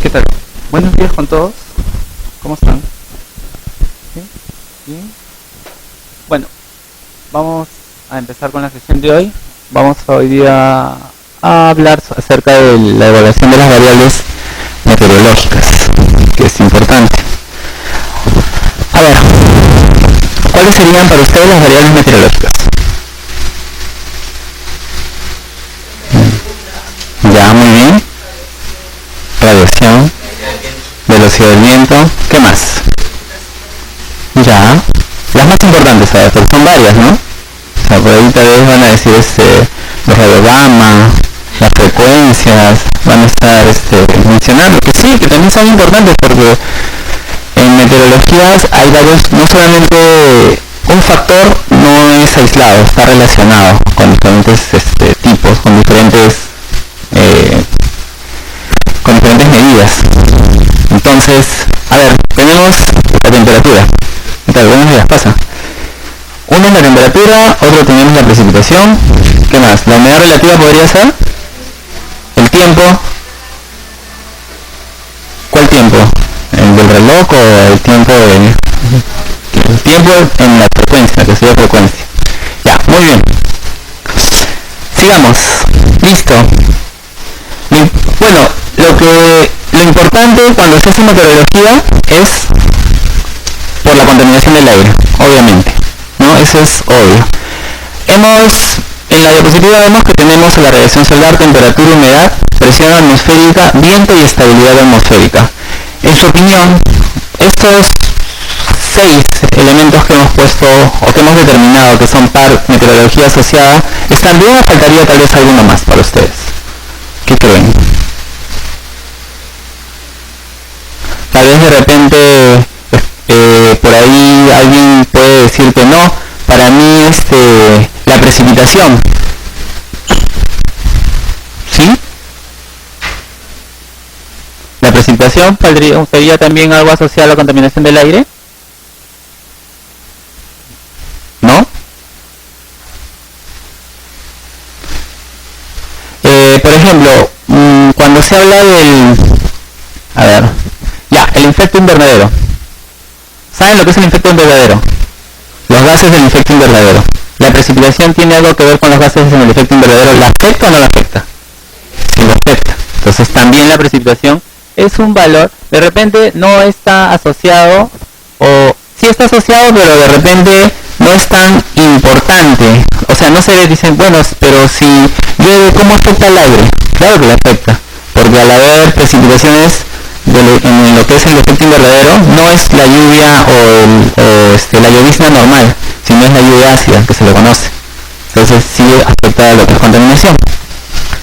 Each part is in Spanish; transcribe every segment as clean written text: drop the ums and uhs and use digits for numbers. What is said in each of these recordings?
¿Qué tal? Buenos días con todos. ¿Cómo están? ¿Bien? ¿Bien? Bueno, vamos a empezar con la sesión de hoy. Vamos hoy día a hablar acerca de la evaluación de las variables meteorológicas, que es importante. A ver, ¿cuáles serían para ustedes las variables meteorológicas? Ya, muy bien. Radiación, velocidad del viento, ¿qué más? Ya, las más importantes, ¿sabes? Porque son varias, ¿no? O sea, por ahí tal vez van a decir los radiogama, las frecuencias, van a estar mencionando que sí, que también son importantes porque en meteorologías hay varios, no solamente un factor no es aislado, está relacionado con diferentes tipos, con diferentes medidas. Entonces, a ver, tenemos la temperatura. ¿Qué tal? Buenos días, pasa. Uno es la temperatura, otro tenemos la precipitación. ¿Qué más? La humedad relativa podría ser el tiempo. ¿Cuál tiempo? ¿El del reloj o el tiempo el tiempo en la frecuencia, que sería frecuencia? Ya, muy bien. Sigamos. Listo. Bueno, lo importante cuando se hace meteorología es por la contaminación del aire, obviamente, ¿no? Eso es obvio. En la diapositiva vemos que tenemos la radiación solar, temperatura, humedad, presión atmosférica, viento y estabilidad atmosférica. En su opinión, estos 6 elementos que hemos puesto o que hemos determinado que son par meteorología asociada, ¿están bien o faltaría tal vez alguno más para ustedes? ¿Qué creen? Tal vez de repente por ahí alguien puede decir que no. Para mí la precipitación, ¿sí? La precipitación sería también algo asociado a la contaminación del aire, ¿no? Por ejemplo, cuando se habla el efecto invernadero. ¿Saben lo que es el efecto invernadero? Los gases del efecto invernadero. ¿La precipitación tiene algo que ver con los gases en el efecto invernadero? ¿La afecta o no la afecta? Sí, la afecta. Entonces también la precipitación es un valor, de repente no está asociado, o sí está asociado, pero de repente no es tan importante. O sea, no se dicen, bueno, pero si llueve, ¿cómo afecta al aire? Claro que le afecta, porque al haber precipitaciones en lo que es el efecto invernadero, no es la lluvia o la llovizna normal, sino es la lluvia ácida, que se le conoce. Entonces sí afecta a lo que es contaminación.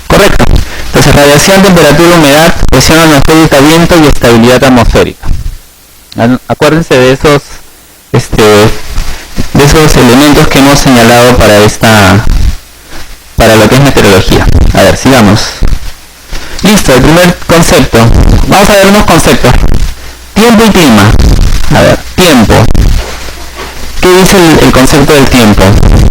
Correcto. Entonces radiación, temperatura, humedad, presión atmosférica, viento y estabilidad atmosférica. Acuérdense de esos elementos que hemos señalado para lo que es meteorología. A ver, sigamos. Listo, el primer concepto. Vamos a ver unos conceptos. Tiempo y clima. A ver, tiempo. ¿Qué dice el concepto del tiempo?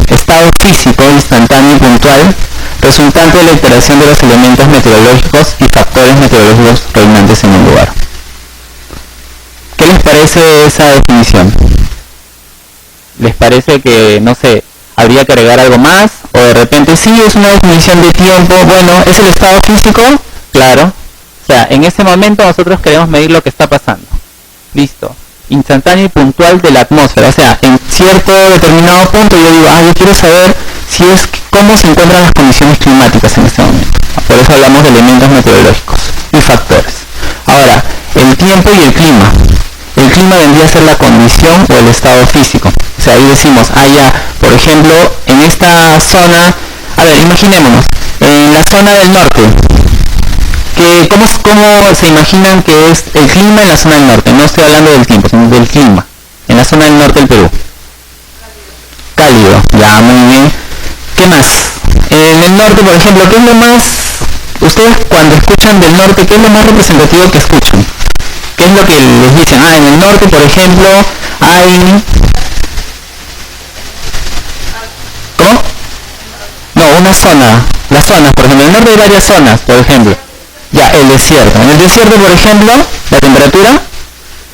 Estado físico, instantáneo y puntual, resultante de la interacción de los elementos meteorológicos y factores meteorológicos reinantes en un lugar. ¿Qué les parece esa definición? ¿Les parece que, no sé, habría que agregar algo más? O de repente, sí, es una definición de tiempo, bueno, ¿es el estado físico? Claro. O sea, en ese momento nosotros queremos medir lo que está pasando. Listo. Instantáneo y puntual de la atmósfera. O sea, en cierto determinado punto yo digo, yo quiero saber cómo se encuentran las condiciones climáticas en este momento. Por eso hablamos de elementos meteorológicos y factores. Ahora, el tiempo y el clima. El clima vendría a ser la condición o el estado físico. O sea, ahí decimos, por ejemplo, en esta zona, imaginémonos, en la zona del norte, ¿cómo se imaginan que es el clima en la zona del norte? No estoy hablando del tiempo, sino del clima. En la zona del norte del Perú. Cálido, ya, muy bien. ¿Qué más? En el norte, por ejemplo, ¿qué es lo más... Ustedes cuando escuchan del norte, ¿qué es lo más representativo que escuchan? ¿Qué es lo que les dicen? En el norte, por ejemplo, hay... ¿Cómo? No, una zona. Las zonas, por ejemplo. En el norte hay varias zonas, por ejemplo. Ya, el desierto. En el desierto, por ejemplo, la temperatura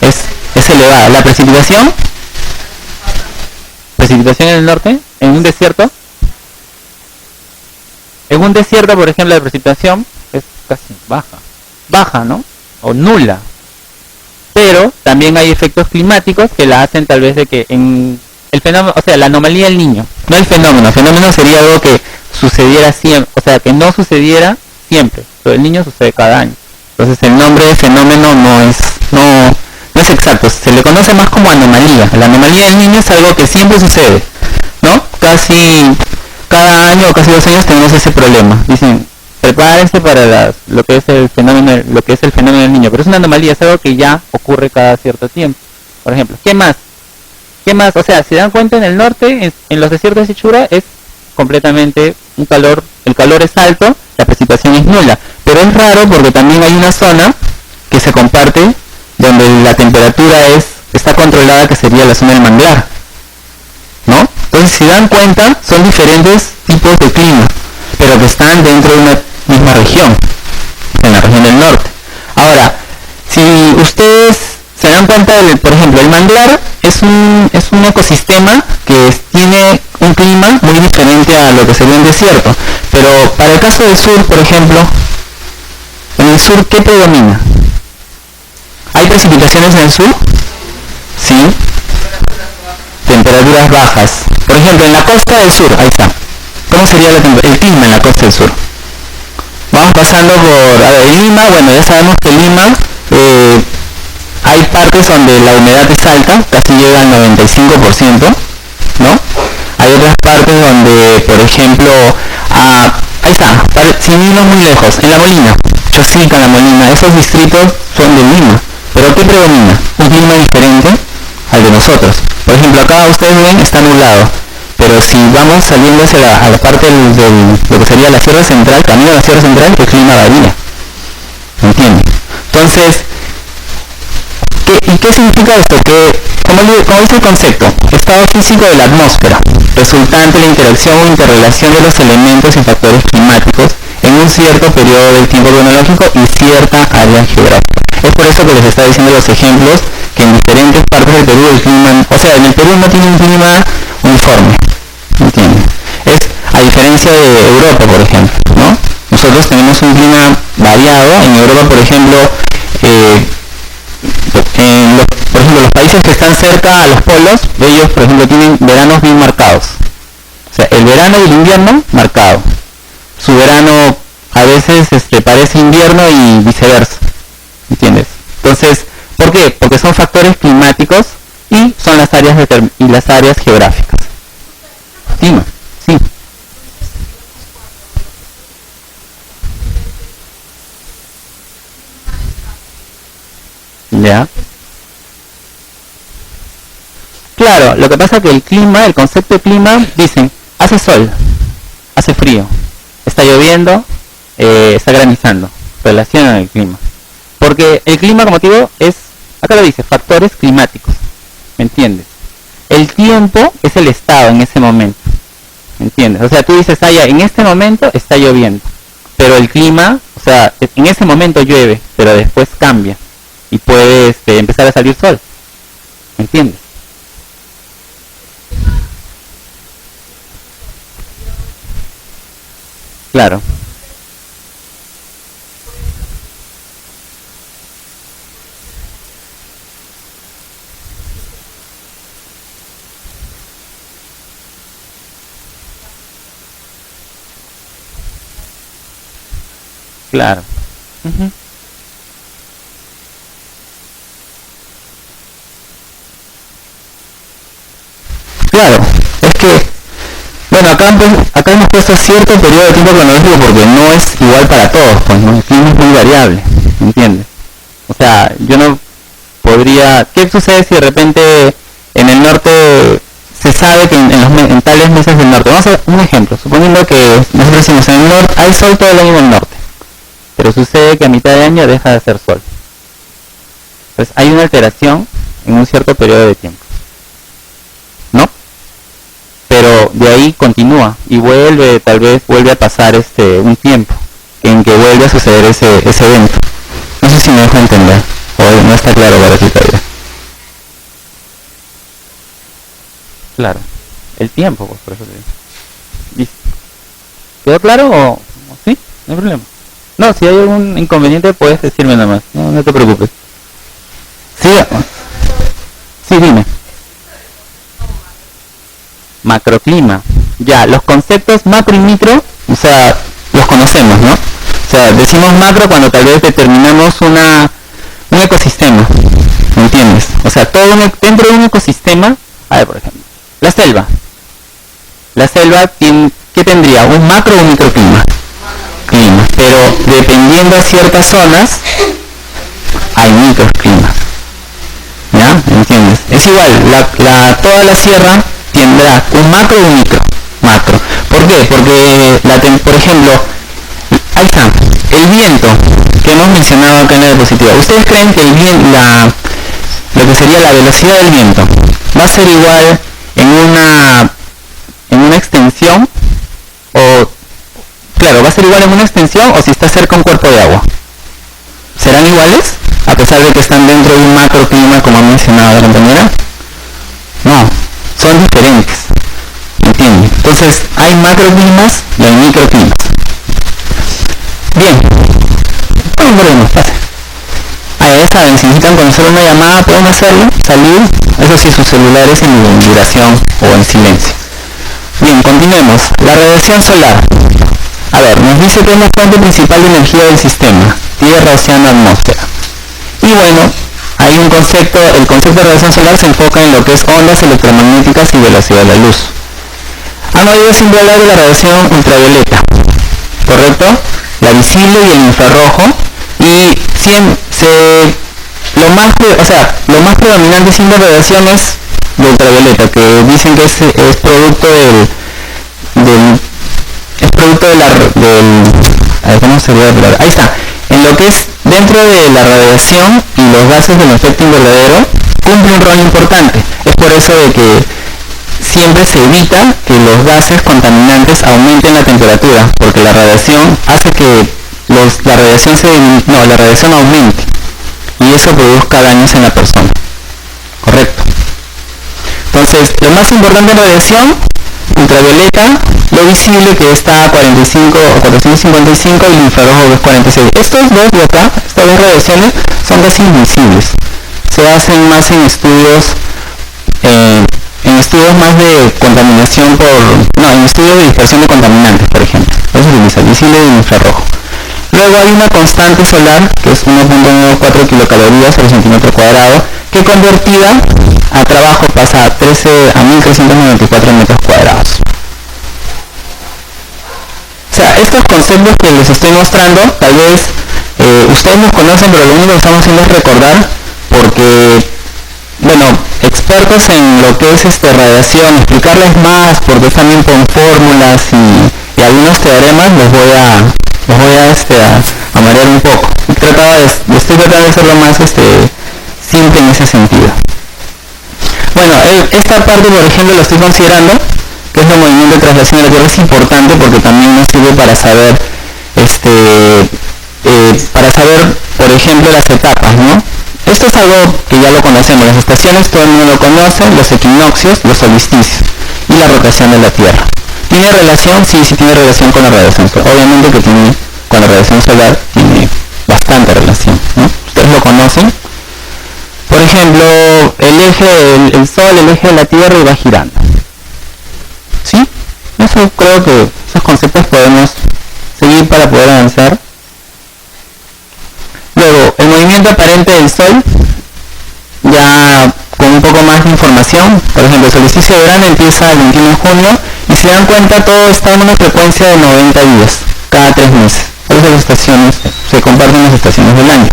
es elevada. La precipitación en el norte, en un desierto, por ejemplo, la precipitación es casi baja, ¿no? O nula. Pero también hay efectos climáticos que la hacen tal vez de que en el fenómeno, o sea, la anomalía del niño, no el fenómeno sería algo que sucediera siempre, o sea, que no sucediera siempre, pero el niño sucede cada año. Entonces el nombre de fenómeno no es exacto, se le conoce más como anomalía. La anomalía del niño es algo que siempre sucede, ¿no? Casi cada año o casi 2 años tenemos ese problema. Dicen, prepárense para lo que es el fenómeno del niño, pero es una anomalía, es algo que ya ocurre cada cierto tiempo. Por ejemplo, ¿qué más? O sea, si dan cuenta, en el norte, en los desiertos de Sechura es completamente el calor es alto, la precipitación es nula, pero es raro porque también hay una zona que se comparte donde la temperatura está controlada, que sería la zona del manglar, ¿no? Entonces, si dan cuenta, son diferentes tipos de clima, pero que están dentro de una misma región, en la región del norte. Ahora, si ustedes se dan cuenta, por ejemplo, el manglar es un ecosistema que tiene un clima muy diferente a lo que sería un desierto, pero para el caso del sur, por ejemplo, en el sur, ¿qué predomina? ¿Hay precipitaciones en el sur? Sí. Temperaturas bajas. Por ejemplo, en la costa del sur, ahí está. ¿Cómo sería el clima en la costa del sur? Vamos pasando por Lima. Bueno, ya sabemos que Lima hay partes donde la humedad es alta, casi llega al 95%, ¿no? Hay otras partes donde, por ejemplo, ahí está, sin irnos muy lejos, en La Molina, Chosica, La Molina, esos distritos son de Lima, pero ¿qué predomina? Un clima diferente al de nosotros. Por ejemplo, acá ustedes ven, está nublado, pero si vamos saliendo a la parte de lo que sería la Sierra Central, camino a la Sierra Central, el clima varía, ¿entienden? Entonces, ¿qué significa esto? Que, como dice el concepto, estado físico de la atmósfera, resultante de la interacción o interrelación de los elementos y factores climáticos en un cierto periodo del tiempo cronológico y cierta área geográfica. Es por eso que les está diciendo los ejemplos, que en diferentes partes del Perú el clima, o sea, en el Perú no tiene un clima uniforme, ¿entienden? Es a diferencia de Europa, por ejemplo, ¿no? Nosotros tenemos un clima variado. En Europa, por ejemplo, por ejemplo, los países que están cerca a los polos, ellos, por ejemplo, tienen veranos bien marcados. O sea, el verano y el invierno marcado. Su verano a veces parece invierno y viceversa. ¿Entiendes? Entonces, ¿por qué? Porque son factores climáticos y son las áreas geográficas. Dime, sí. Ya. Claro, lo que pasa es que el concepto de clima, dicen, hace sol, hace frío, está lloviendo, está granizando, relacionan el clima. Porque el clima, como te digo, acá lo dice, factores climáticos, ¿me entiendes? El tiempo es el estado en ese momento, ¿me entiendes? O sea, tú dices, en este momento está lloviendo, pero el clima, o sea, en ese momento llueve, pero después cambia y puede empezar a salir sol, ¿me entiendes? Claro, claro. Ujú. Claro, es que, bueno, acá hemos puesto cierto periodo de tiempo cronológico porque no es igual para todos, pues, ¿no? El clima es muy variable, ¿me entiendes? O sea, yo no podría... ¿Qué sucede si de repente en el norte se sabe que en tales meses del norte? Vamos a ver un ejemplo, suponiendo que nosotros decimos en el norte hay sol todo el año en el norte, pero sucede que a mitad de año deja de hacer sol. Entonces hay una alteración en un cierto periodo de tiempo, ¿no? Pero de ahí continúa y tal vez vuelve a pasar un tiempo. en que vuelve a suceder ese evento. No sé si me dejo entender, o no está claro para ti todavía. Claro, el tiempo, pues, por eso te digo. ¿Listo? ¿Quedó claro o sí? No hay problema. No, si hay algún inconveniente puedes decirme nada más, no te preocupes. Sí, sí, dime. Macroclima. Ya, los conceptos macro y micro, o sea, los conocemos, ¿no? O sea, decimos macro cuando tal vez determinamos un ecosistema, ¿me entiendes? O sea, dentro de un ecosistema, a ver, por ejemplo, la selva. La selva, ¿qué tendría? ¿Un macro o un microclima? Clima, pero dependiendo de ciertas zonas, hay microclimas. ¿Ya? ¿Me entiendes? Es igual, toda la sierra tendrá un macro y un micro. Macro. ¿Por qué? Porque, por ejemplo, ahí está, el viento que hemos mencionado acá en la diapositiva. ¿Ustedes creen que lo que sería la velocidad del viento va a ser igual en una extensión? O, claro, ¿va a ser igual en una extensión o si está cerca un cuerpo de agua? ¿Serán iguales? A pesar de que están dentro de un macroclima, como ha mencionado la compañera. No, son diferentes. ¿Entienden? Entonces, hay macroclimas y hay microclimas. Bien. Bueno, pase. Ya saben, si necesitan conocer una llamada, pueden hacerlo, salir. Eso sí, sus celulares en vibración o en silencio. Bien, continuemos. La radiación solar. A ver, nos dice que es la fuente principal de energía del sistema. Tierra, océano, atmósfera. Y bueno, hay un concepto, el concepto de radiación solar se enfoca en lo que es ondas electromagnéticas y velocidad de la luz. Han oído siempre hablar de la radiación ultravioleta, ¿correcto? La visible y el infrarrojo. Y lo más predominante siempre de radiación es de ultravioleta, que dicen que es producto ahí está, en lo que es dentro de la radiación y los gases del efecto invernadero, cumple un rol importante. Es por eso de que siempre se evita que los gases contaminantes aumenten la temperatura, porque la radiación hace que la radiación aumente y eso produzca daños en la persona. Correcto. Entonces, lo más importante en radiación ultravioleta, lo visible que está a 45 o 455 y el infrarrojo que es 46. Estos dos de acá, estas dos radiaciones, son casi invisibles. Se hacen más en estudios más de contaminación en estudios de dispersión de contaminantes, por ejemplo. Eso se utiliza, el visible y el infrarrojo. Luego hay una constante solar, que es 1.94 kilocalorías por centímetro cuadrado, que convertida a trabajo pasa a 1.394 metros cuadrados. O sea, estos conceptos que les estoy mostrando, tal vez ustedes los conocen, pero lo único que estamos haciendo es recordar, porque, bueno, expertos en lo que es radiación, explicarles más, porque también con fórmulas y algunos teoremas los voy a marear un poco. Estoy tratando de hacerlo más simple en ese sentido. Bueno, esta parte, por ejemplo, lo estoy considerando, que es el movimiento de traslación de la Tierra. Es importante porque también nos sirve para saber, por ejemplo, las etapas, ¿no? Esto es algo que ya lo conocemos, las estaciones todo el mundo lo conoce, los equinoccios, los solsticios y la rotación de la Tierra. ¿Tiene relación? Sí, tiene relación con la radiación solar. Obviamente que con la radiación solar tiene bastante relación, ¿no? Ustedes lo conocen. Por ejemplo, el Sol, el eje de la Tierra, y va girando. ¿Sí? Eso creo que esos conceptos podemos seguir para poder avanzar. Luego, el movimiento aparente del Sol, ya con un poco más de información. Por ejemplo, el solsticio de verano empieza el 21 de junio y si dan cuenta todo está en una frecuencia de 90 días, cada 3 meses. Por eso las estaciones, se comparten las estaciones del año.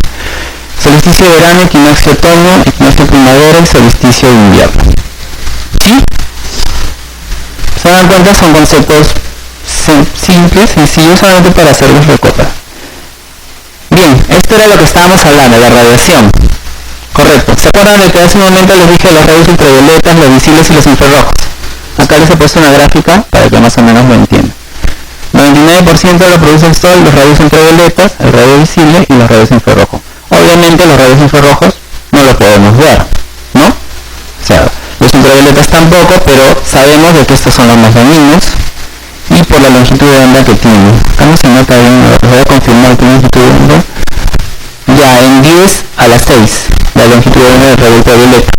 Solsticio de verano, equinoccio de otoño, equinoccio de primavera y solsticio de invierno. ¿Sí? Se dan cuenta, son conceptos simples, sencillos, solamente para hacerlos recordar. Bien, esto era lo que estábamos hablando, la radiación. Correcto. ¿Se acuerdan de que hace un momento les dije los rayos ultravioletas, los visibles y los infrarrojos? Acá les he puesto una gráfica para que más o menos lo entiendan. 99% 90% lo produce el sol, los rayos ultravioletas, el radio visible y los rayos infrarrojos. Obviamente los rayos infrarrojos no los podemos ver, ¿no? O sea, los ultravioletas tampoco, pero sabemos de que estos son los más dañinos y por la longitud de onda que tienen. Acá no se nota bien, voy a confirmar que la longitud de onda. Ya en 10 a la 6, la longitud de onda del rayo ultravioleta.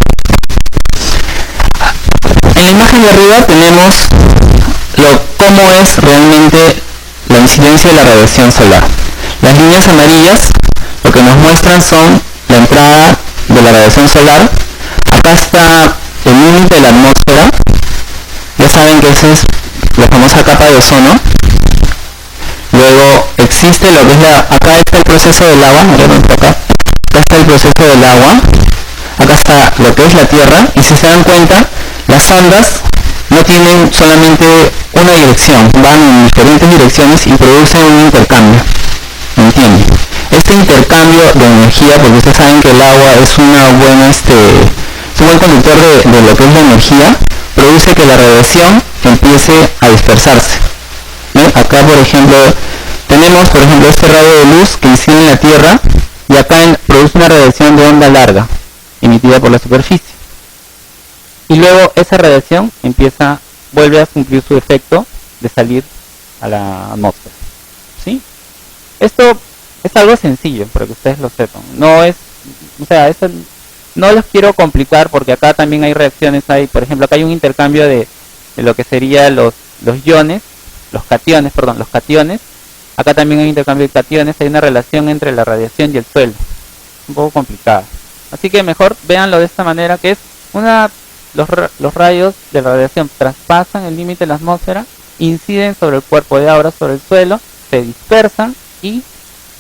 En la imagen de arriba tenemos cómo es realmente la incidencia de la radiación solar. Las líneas amarillas lo que nos muestran son la entrada de la radiación solar. Acá está el límite de la atmósfera. Ya saben que esa es la famosa capa de ozono. Luego existe lo que es acá está el proceso del agua. Acá está el proceso del agua. Acá está lo que es la Tierra. Y si se dan cuenta, las ondas no tienen solamente una dirección, van en diferentes direcciones y producen un intercambio. ¿Me entienden? Este intercambio de energía, porque ustedes saben que el agua es un buen conductor de lo que es la energía, produce que la radiación empiece a dispersarse. ¿Ven? Acá, por ejemplo, tenemos este rayo de luz que incide en la Tierra y acá produce una radiación de onda larga emitida por la superficie. Y luego esa radiación vuelve a cumplir su efecto de salir a la atmósfera. ¿Sí? Esto es algo sencillo, para que ustedes lo sepan. No los quiero complicar porque acá también hay reacciones, por ejemplo, acá hay un intercambio de lo que serían los cationes. Acá también hay un intercambio de cationes, hay una relación entre la radiación y el suelo. Un poco complicada. Así que mejor véanlo de esta manera, que es los rayos de la radiación traspasan el límite de la atmósfera, inciden sobre el cuerpo de agua, sobre el suelo, se dispersan y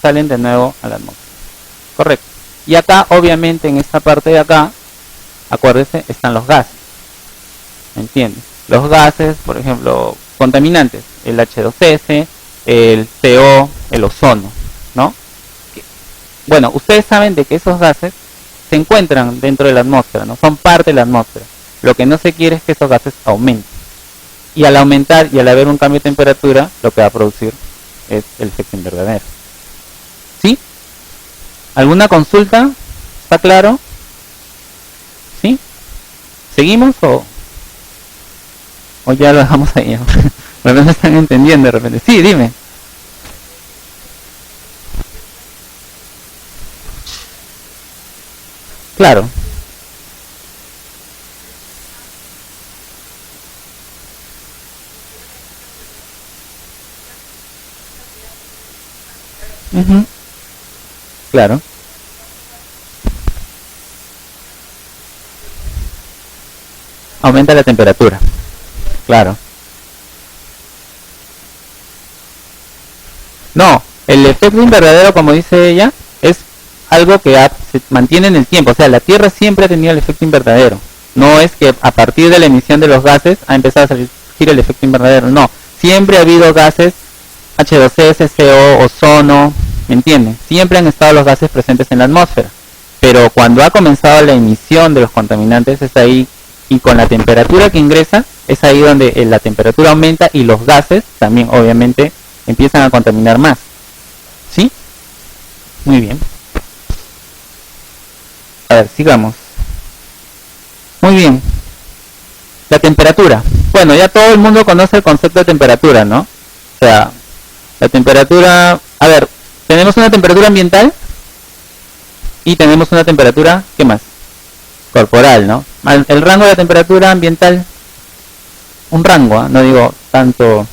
salen de nuevo a la atmósfera. Correcto. Y acá, obviamente, en esta parte de acá, acuérdense, están los gases. ¿Me entiendes? Los gases, por ejemplo, contaminantes, el H2S, el CO, el ozono, ¿no? Bueno, ustedes saben de que esos gases se encuentran dentro de la atmósfera, ¿no? Son parte de la atmósfera. Lo que no se quiere es que esos gases aumenten. Y al aumentar y al haber un cambio de temperatura, lo que va a producir es el efecto invernadero. ¿Sí? ¿Alguna consulta? ¿Está claro? ¿Sí? ¿Seguimos o ya lo dejamos ahí? De repente están entendiendo, de repente. Sí, dime. Claro. Ujú. Claro. Aumenta la temperatura. Claro. No, el efecto invernadero, como dice ella, es algo que se mantiene en el tiempo. O sea, la Tierra siempre ha tenido el efecto invernadero. No es que a partir de la emisión de los gases ha empezado a surgir el efecto invernadero. No, siempre ha habido gases, H2S, CO, ozono, ¿me entienden? Siempre han estado los gases presentes en la atmósfera. Pero cuando ha comenzado la emisión de los contaminantes es ahí, y con la temperatura que ingresa, es ahí donde la temperatura aumenta y los gases también obviamente empiezan a contaminar más. ¿Sí? Muy bien. A ver, sigamos. Muy bien. La temperatura. Bueno, ya todo el mundo conoce el concepto de temperatura, ¿no? O sea, la temperatura... A ver, tenemos una temperatura ambiental y tenemos una temperatura, ¿qué más? Corporal, ¿no? El rango de la temperatura ambiental, un rango, no digo tanto,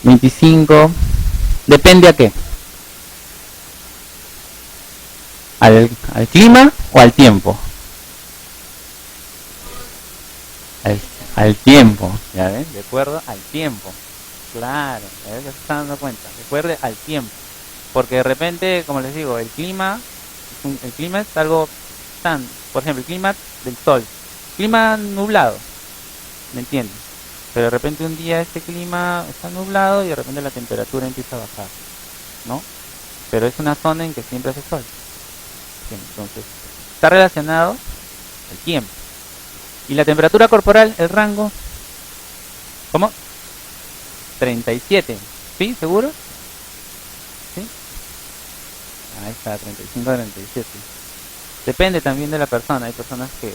25, depende a qué, al clima o al tiempo, al tiempo, ¿ya ven? De acuerdo al tiempo, claro, ya se están dando cuenta, recuerde al tiempo, porque de repente, como les digo, el clima es algo tan, por ejemplo, el clima del sol, clima nublado, ¿me entiendes? Pero de repente un día este clima está nublado y de repente la temperatura empieza a bajar, ¿no? Pero es una zona en que siempre hace sol. Entonces, está relacionado el tiempo. Y la temperatura corporal, el rango, ¿cómo? 37. ¿Sí? ¿Seguro? ¿Sí? Ahí está, 35 a 37. Depende también de la persona. Hay personas que...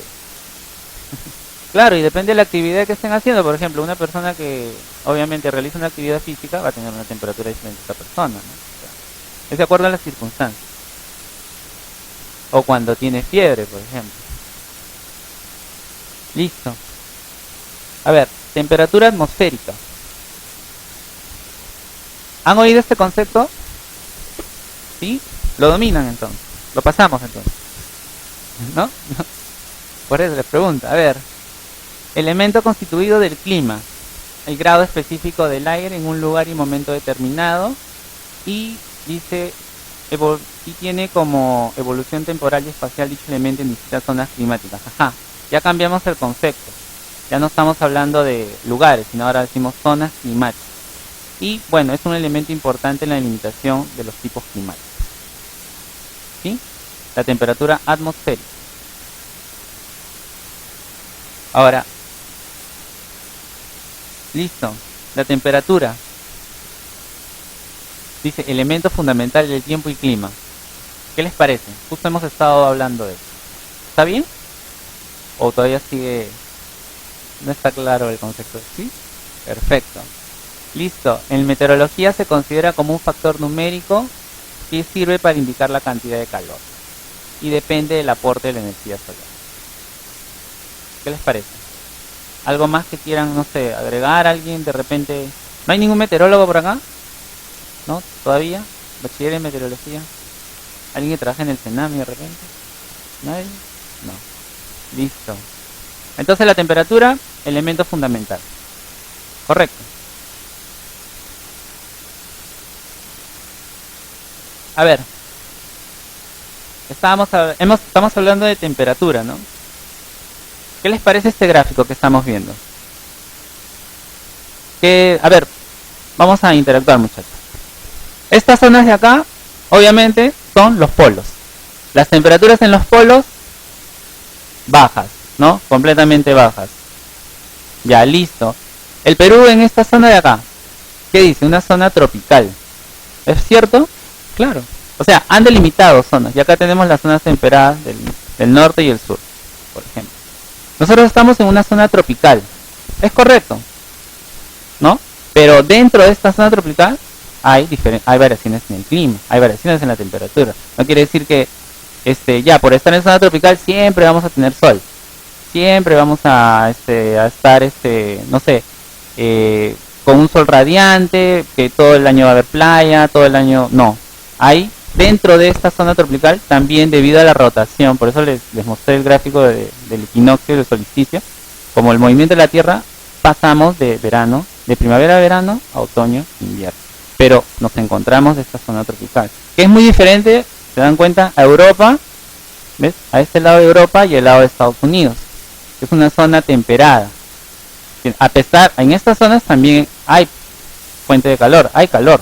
Claro, y depende de la actividad que estén haciendo. Por ejemplo, una persona que obviamente realiza una actividad física va a tener una temperatura diferente a esta persona, ¿no? O sea, es de acuerdo a las circunstancias. O cuando tiene fiebre, por ejemplo. Listo. A ver, temperatura atmosférica. ¿Han oído este concepto? ¿Sí? Lo dominan entonces. Lo pasamos entonces. ¿No? Por eso les pregunto. A ver. Elemento constituido del clima. El grado específico del aire en un lugar y momento determinado. Y dice... y tiene como evolución temporal y espacial dicho elemento en distintas zonas climáticas. Ajá. Ya cambiamos el concepto. Ya no estamos hablando de lugares, sino ahora decimos zonas climáticas. Y bueno, es un elemento importante en la delimitación de los tipos climáticos. ¿Sí? La temperatura atmosférica. Ahora, listo. La temperatura. Dice elemento fundamental del tiempo y clima. ¿Qué les parece? Justo hemos estado hablando de eso. ¿Está bien? ¿O todavía sigue... no está claro el concepto? ¿Sí? Perfecto. Listo. En meteorología se considera como un factor numérico que sirve para indicar la cantidad de calor. Y depende del aporte de la energía solar. ¿Qué les parece? ¿Algo más que quieran, no sé, agregar a alguien de repente? ¿No hay ningún meteorólogo por acá? ¿No? ¿Todavía? ¿Bachiller en meteorología? ¿Alguien que trabaja en el Senami de repente? ¿Nadie? No. Listo. Entonces la temperatura, elemento fundamental. Correcto. A ver. Estamos hablando de temperatura, ¿no? ¿Qué les parece este gráfico que estamos viendo? A ver, vamos a interactuar, muchachos. Estas zonas de acá, obviamente, son los polos. Las temperaturas en los polos, bajas, ¿no? Completamente bajas. Ya, listo. El Perú en esta zona de acá, ¿qué dice? Una zona tropical. ¿Es cierto? Claro. O sea, han delimitado zonas. Y acá tenemos las zonas temperadas del norte y el sur, por ejemplo. Nosotros estamos en una zona tropical. Es correcto, ¿no? Pero dentro de esta zona tropical hay variaciones en el clima, hay variaciones en la temperatura. No quiere decir que ya por estar en zona tropical siempre vamos a tener sol. Siempre vamos a estar no sé, con un sol radiante, que todo el año va a haber playa, todo el año no. Hay dentro de esta zona tropical también debido a la rotación, por eso les mostré el gráfico del equinoccio y del solsticio. Como el movimiento de la Tierra, pasamos de primavera a verano a otoño a invierno. Pero nos encontramos de esta zona tropical, que es muy diferente, se dan cuenta, a Europa, ¿ves? A este lado de Europa y el lado de Estados Unidos. Es una zona temperada. En estas zonas también hay fuente de calor, hay calor.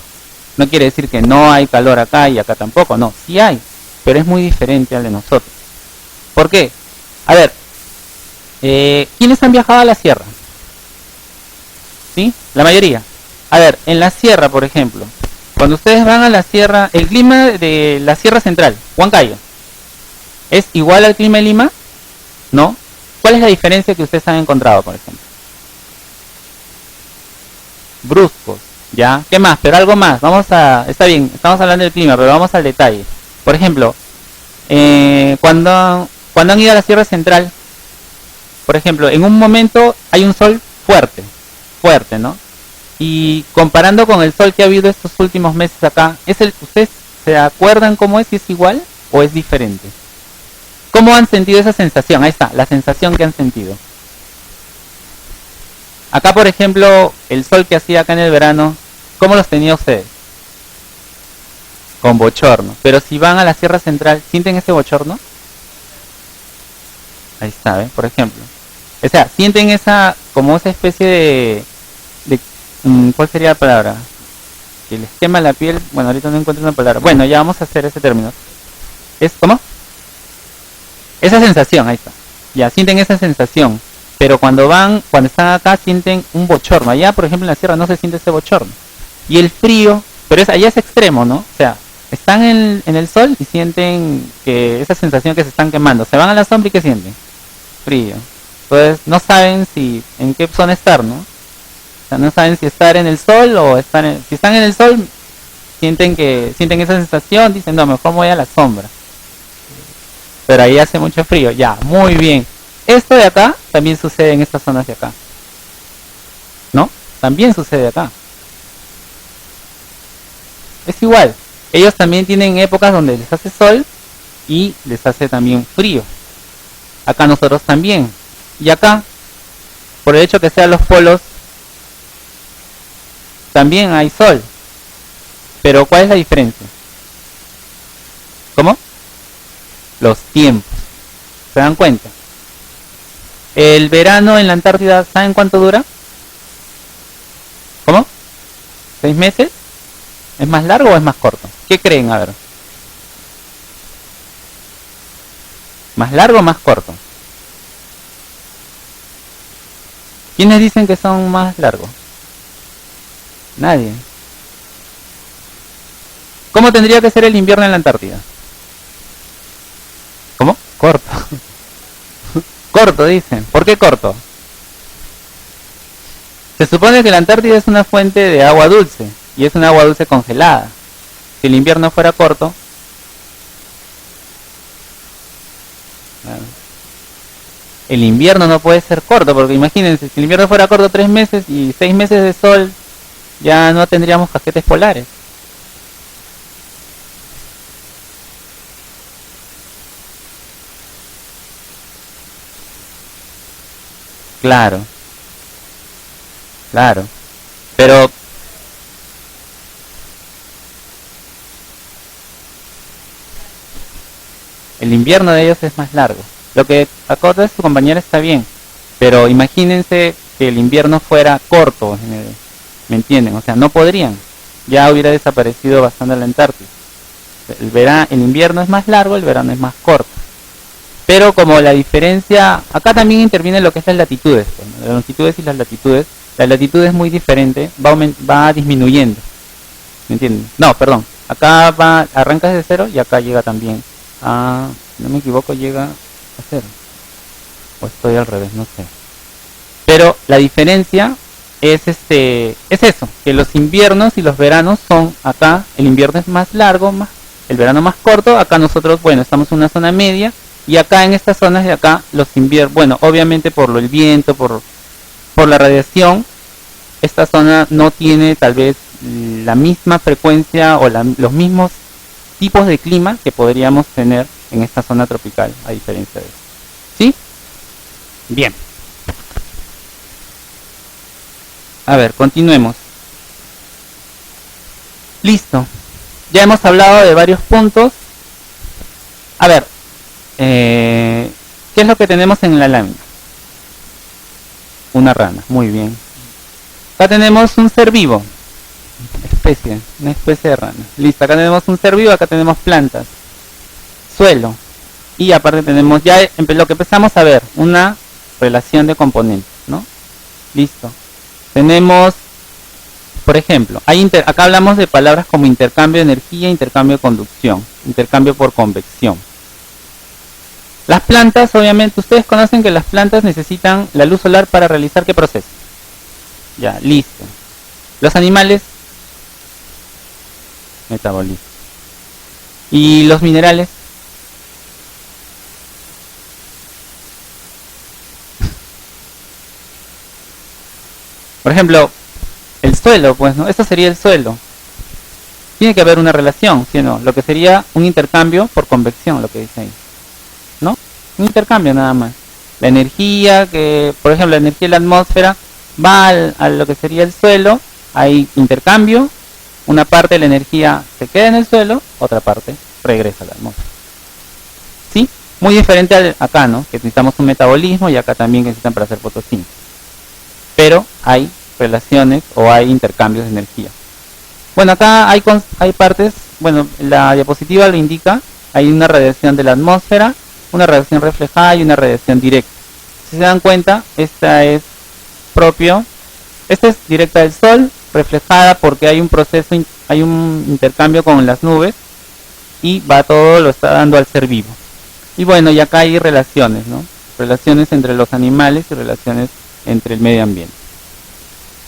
No quiere decir que no hay calor acá y acá tampoco, no, sí hay, pero es muy diferente al de nosotros. ¿Por qué? A ver, ¿quiénes han viajado a la sierra? ¿Sí? La mayoría. A ver, en la sierra, por ejemplo, cuando ustedes van a la sierra, el clima de la sierra central, Huancayo, ¿es igual al clima de Lima? ¿No? ¿Cuál es la diferencia que ustedes han encontrado, por ejemplo? Bruscos. ¿Ya? ¿Qué más? Pero algo más. Está bien, estamos hablando del clima, pero vamos al detalle. Por ejemplo, cuando han ido a la Sierra Central, por ejemplo, en un momento hay un sol fuerte, ¿no? Y comparando con el sol que ha habido estos últimos meses acá, ¿ustedes se acuerdan cómo es? ¿Si es igual o es diferente? ¿Cómo han sentido esa sensación? Ahí está, la sensación que han sentido. Acá, por ejemplo, el sol que hacía acá en el verano, ¿cómo los tenía ustedes? Con bochorno. Pero si van a la Sierra Central, ¿sienten ese bochorno? Ahí está, ¿eh? Por ejemplo. O sea, sienten como esa especie de ¿cuál sería la palabra? Que les quema la piel. Bueno, ahorita no encuentro una palabra. Bueno, ya vamos a hacer ese término. ¿Es cómo? Esa sensación, ahí está. Ya, sienten esa sensación. pero cuando están acá sienten un bochorno. Allá, por ejemplo, en la sierra no se siente ese bochorno. Y el frío, pero allá es extremo, ¿no? O sea, están en el sol y sienten que esa sensación que se están quemando. Se van a la sombra y ¿qué sienten? Frío. Entonces no saben en qué zona estar, ¿no? O sea, no saben si estar en el sol o si están en el sol, sienten esa sensación, dicen, no, mejor me voy a la sombra. Pero ahí hace mucho frío. Ya, muy bien. Esto de acá también sucede en estas zonas de acá. ¿No? También sucede acá. Es igual. Ellos también tienen épocas donde les hace sol y les hace también frío. Acá nosotros también. Y acá, por el hecho que sean los polos, también hay sol. Pero ¿cuál es la diferencia? ¿Cómo? Los tiempos. ¿Se dan cuenta? El verano en la Antártida, ¿saben cuánto dura? ¿Cómo? ¿6 meses? ¿Es más largo o es más corto? ¿Qué creen? A ver. ¿Más largo o más corto? ¿Quiénes dicen que son más largos? Nadie. ¿Cómo tendría que ser el invierno en la Antártida? ¿Cómo? Corto. Corto, dicen. ¿Por qué corto? Se supone que la Antártida es una fuente de agua dulce y es un agua dulce congelada. Si el invierno fuera corto, el invierno no puede ser corto, porque imagínense, si el invierno fuera corto 3 meses y 6 meses de sol, ya no tendríamos casquetes polares. Claro, claro. Pero el invierno de ellos es más largo. Lo que acorda su compañera está bien, pero imagínense que el invierno fuera corto, ¿me entienden? O sea, no podrían. Ya hubiera desaparecido bastante la Antártida. El invierno es más largo, el verano es más corto. Pero como la diferencia, acá también interviene lo que es las latitudes, pues, ¿no? Las longitudes y las latitudes. La latitud es muy diferente, va disminuyendo. ¿Me entienden? No, perdón. Acá arranca desde cero y acá llega también a, si no me equivoco, llega a cero. O estoy al revés, no sé. Pero la diferencia es eso, que los inviernos y los veranos son acá, el invierno es más largo, el verano más corto. Acá nosotros, bueno, estamos en una zona media. Y acá en estas zonas de acá, los inviernos, bueno, obviamente por el viento, por la radiación, esta zona no tiene tal vez la misma frecuencia o los mismos tipos de clima que podríamos tener en esta zona tropical, a diferencia de eso. ¿Sí? Bien. A ver, continuemos. Listo. Ya hemos hablado de varios puntos. A ver. ¿Qué es lo que tenemos en la lámina? Una rana, muy bien. Acá tenemos un ser vivo, una especie de rana. Listo, acá tenemos un ser vivo, acá tenemos plantas, suelo. Y aparte tenemos ya lo que empezamos a ver, una relación de componentes, ¿no? Listo. Tenemos, por ejemplo, acá hablamos de palabras como intercambio de energía, intercambio de conducción, intercambio por convección. Las plantas, obviamente, ustedes conocen que las plantas necesitan la luz solar para realizar ¿qué proceso? Ya, listo. Los animales, metabolismo. ¿Y los minerales? Por ejemplo, el suelo, pues, ¿no? Esto sería el suelo. Tiene que haber una relación, ¿sí o no? Lo que sería un intercambio por convección, lo que dice ahí. ¿No? Un intercambio nada más. La energía, por ejemplo, la energía de la atmósfera va a lo que sería el suelo, hay intercambio, una parte de la energía se queda en el suelo, otra parte regresa a la atmósfera. ¿Sí? Muy diferente acá, ¿no? Que necesitamos un metabolismo y acá también necesitan para hacer fotosíntesis. Pero hay relaciones o hay intercambios de energía. Bueno, acá hay partes, bueno, la diapositiva lo indica, hay una radiación de la atmósfera, una radiación reflejada y una radiación directa. Si se dan cuenta, esta es directa del Sol, reflejada porque hay un proceso, hay un intercambio con las nubes y todo lo está dando al ser vivo. Y bueno, y acá hay relaciones, ¿no? Relaciones entre los animales y relaciones entre el medio ambiente.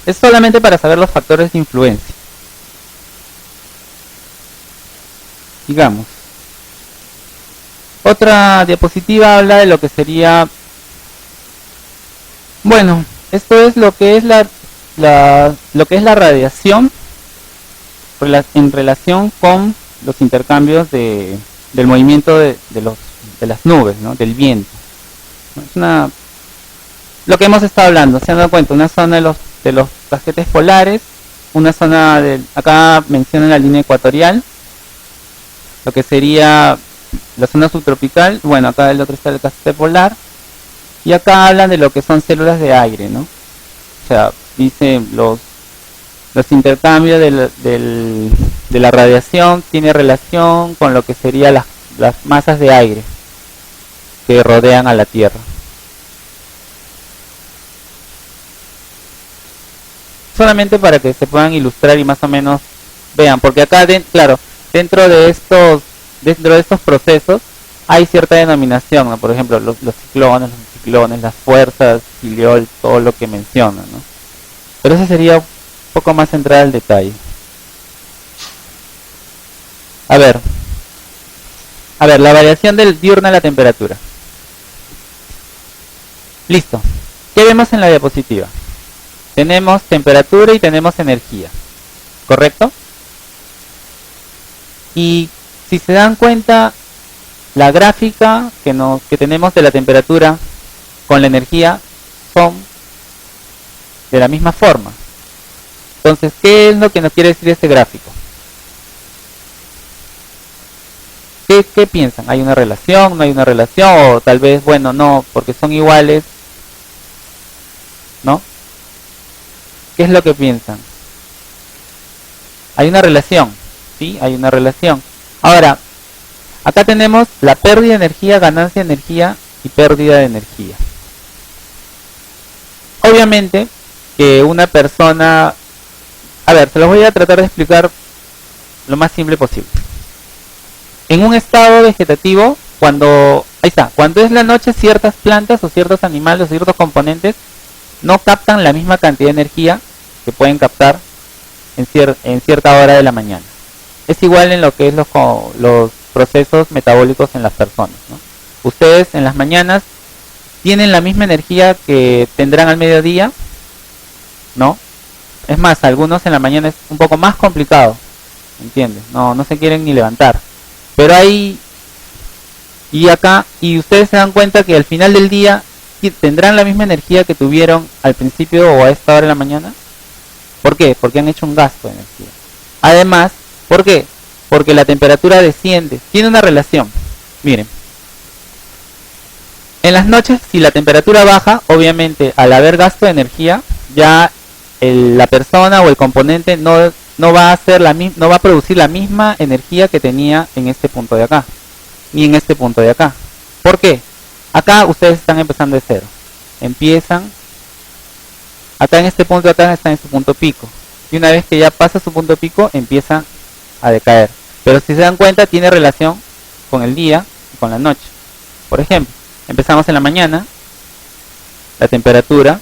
Es solamente para saber los factores de influencia. Digamos. Otra diapositiva habla de lo que sería... Bueno, esto es lo que es la radiación en relación con los intercambios del movimiento de las nubes, ¿no? Del viento. Es lo que hemos estado hablando, se han dado cuenta, una zona de los casquetes polares, una zona acá mencionan la línea ecuatorial, lo que sería la zona subtropical, bueno, acá el otro está el casquete polar, y acá hablan de lo que son células de aire, ¿no? O sea, dice los intercambios de la radiación tiene relación con lo que serían las masas de aire que rodean a la Tierra. Solamente para que se puedan ilustrar y más o menos vean, porque acá, claro, dentro de estos procesos hay cierta denominación, ¿no? Por ejemplo, los ciclones, las fuerzas, Kiliol, todo lo que mencionan, ¿no? Pero eso sería un poco más entrar al detalle. A ver, la variación del diurna a la temperatura. Listo. ¿Qué vemos en la diapositiva? Tenemos temperatura y tenemos energía, ¿correcto? Y si se dan cuenta, la gráfica que tenemos de la temperatura con la energía son de la misma forma. Entonces, ¿qué es lo que nos quiere decir este gráfico? ¿Qué piensan? ¿Hay una relación? ¿No hay una relación? O tal vez, bueno, no, porque son iguales, ¿no? ¿Qué es lo que piensan? Hay una relación, ¿sí? Hay una relación. Ahora, acá tenemos la pérdida de energía, ganancia de energía y pérdida de energía. Obviamente que una persona... A ver, se los voy a tratar de explicar lo más simple posible. En un estado vegetativo, cuando es la noche, ciertas plantas o ciertos animales o ciertos componentes no captan la misma cantidad de energía que pueden captar en cierta hora de la mañana. Es igual en lo que es los procesos metabólicos en las personas, ¿no? Ustedes en las mañanas tienen la misma energía que tendrán al mediodía, ¿no? Es más, algunos en la mañana es un poco más complicado, ¿entiendes? No se quieren ni levantar. Pero ahí y ustedes se dan cuenta que al final del día tendrán la misma energía que tuvieron al principio o a esta hora de la mañana. ¿Por qué? Porque han hecho un gasto de energía. Además, ¿por qué? Porque la temperatura desciende. Tiene una relación. Miren. En las noches, si la temperatura baja, obviamente al haber gasto de energía, ya la persona o el componente no va a producir la misma energía que tenía en este punto de acá, ni en este punto de acá. ¿Por qué? Acá ustedes están empezando de cero. Empiezan, acá en este punto de acá están en su punto pico. Y una vez que ya pasa su punto pico, empiezan a decaer. Pero si se dan cuenta, tiene relación con el día y con la noche. Por ejemplo, empezamos en la mañana, la temperatura,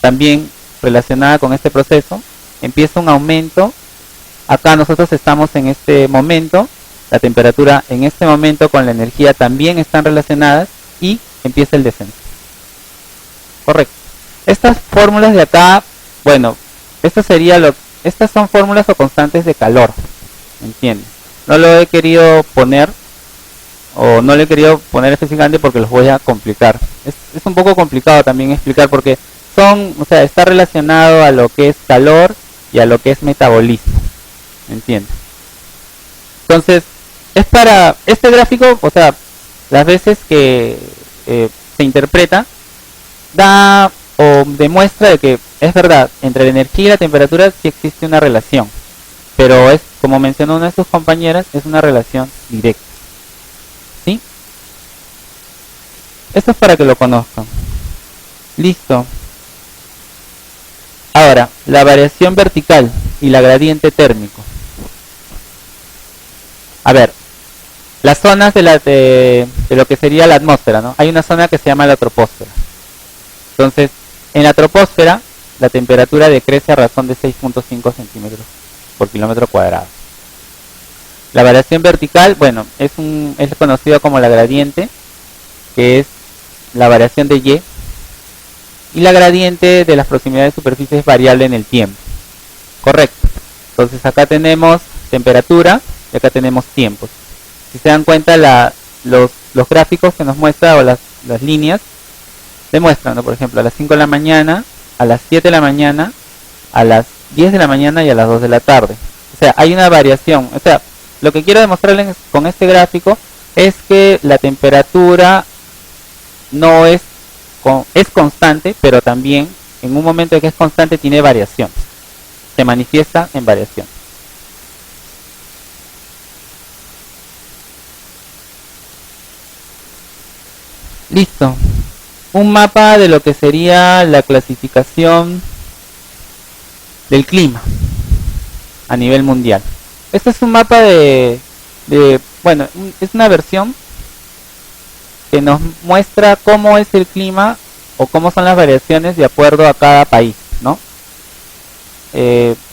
también relacionada con este proceso, empieza un aumento. Acá nosotros estamos en este momento, la temperatura en este momento con la energía también están relacionadas y empieza el descenso. Correcto. Estas fórmulas de acá, bueno, estas son fórmulas o constantes de calor, ¿entiendes? No lo he querido poner, o no le he querido poner específicamente porque los voy a complicar. Es un poco complicado también explicar porque está relacionado a lo que es calor y a lo que es metabolismo, ¿entiendes? Entonces, es para este gráfico, o sea, las veces que se interpreta, da o demuestra de que es verdad, entre la energía y la temperatura sí existe una relación, pero es, como mencionó una de sus compañeras, es una relación directa, ¿sí? Esto es para que lo conozcan. Listo. Ahora, la variación vertical y la gradiente térmico. A ver, las zonas de lo que sería la atmósfera, ¿no? Hay una zona que se llama la troposfera. Entonces, en la troposfera, la temperatura decrece a razón de 6.5 centímetros por kilómetro cuadrado. La variación vertical, bueno, es conocido como la gradiente, que es la variación de Y, y la gradiente de las proximidades de superficie es variable en el tiempo. Correcto. Entonces acá tenemos temperatura y acá tenemos tiempos. Si se dan cuenta, los gráficos que nos muestra, o las líneas, demuestran, ¿no? Por ejemplo, a las 5 de la mañana, a las 7 de la mañana, a las 10 de la mañana y a las 2 de la tarde. O sea, hay una variación. O sea, lo que quiero demostrarles con este gráfico es que la temperatura no es constante, pero también en un momento en que es constante tiene variación. Se manifiesta en variación. Listo. Un mapa de lo que sería la clasificación del clima a nivel mundial. Este es un mapa bueno, es una versión que nos muestra cómo es el clima o cómo son las variaciones de acuerdo a cada país, ¿no?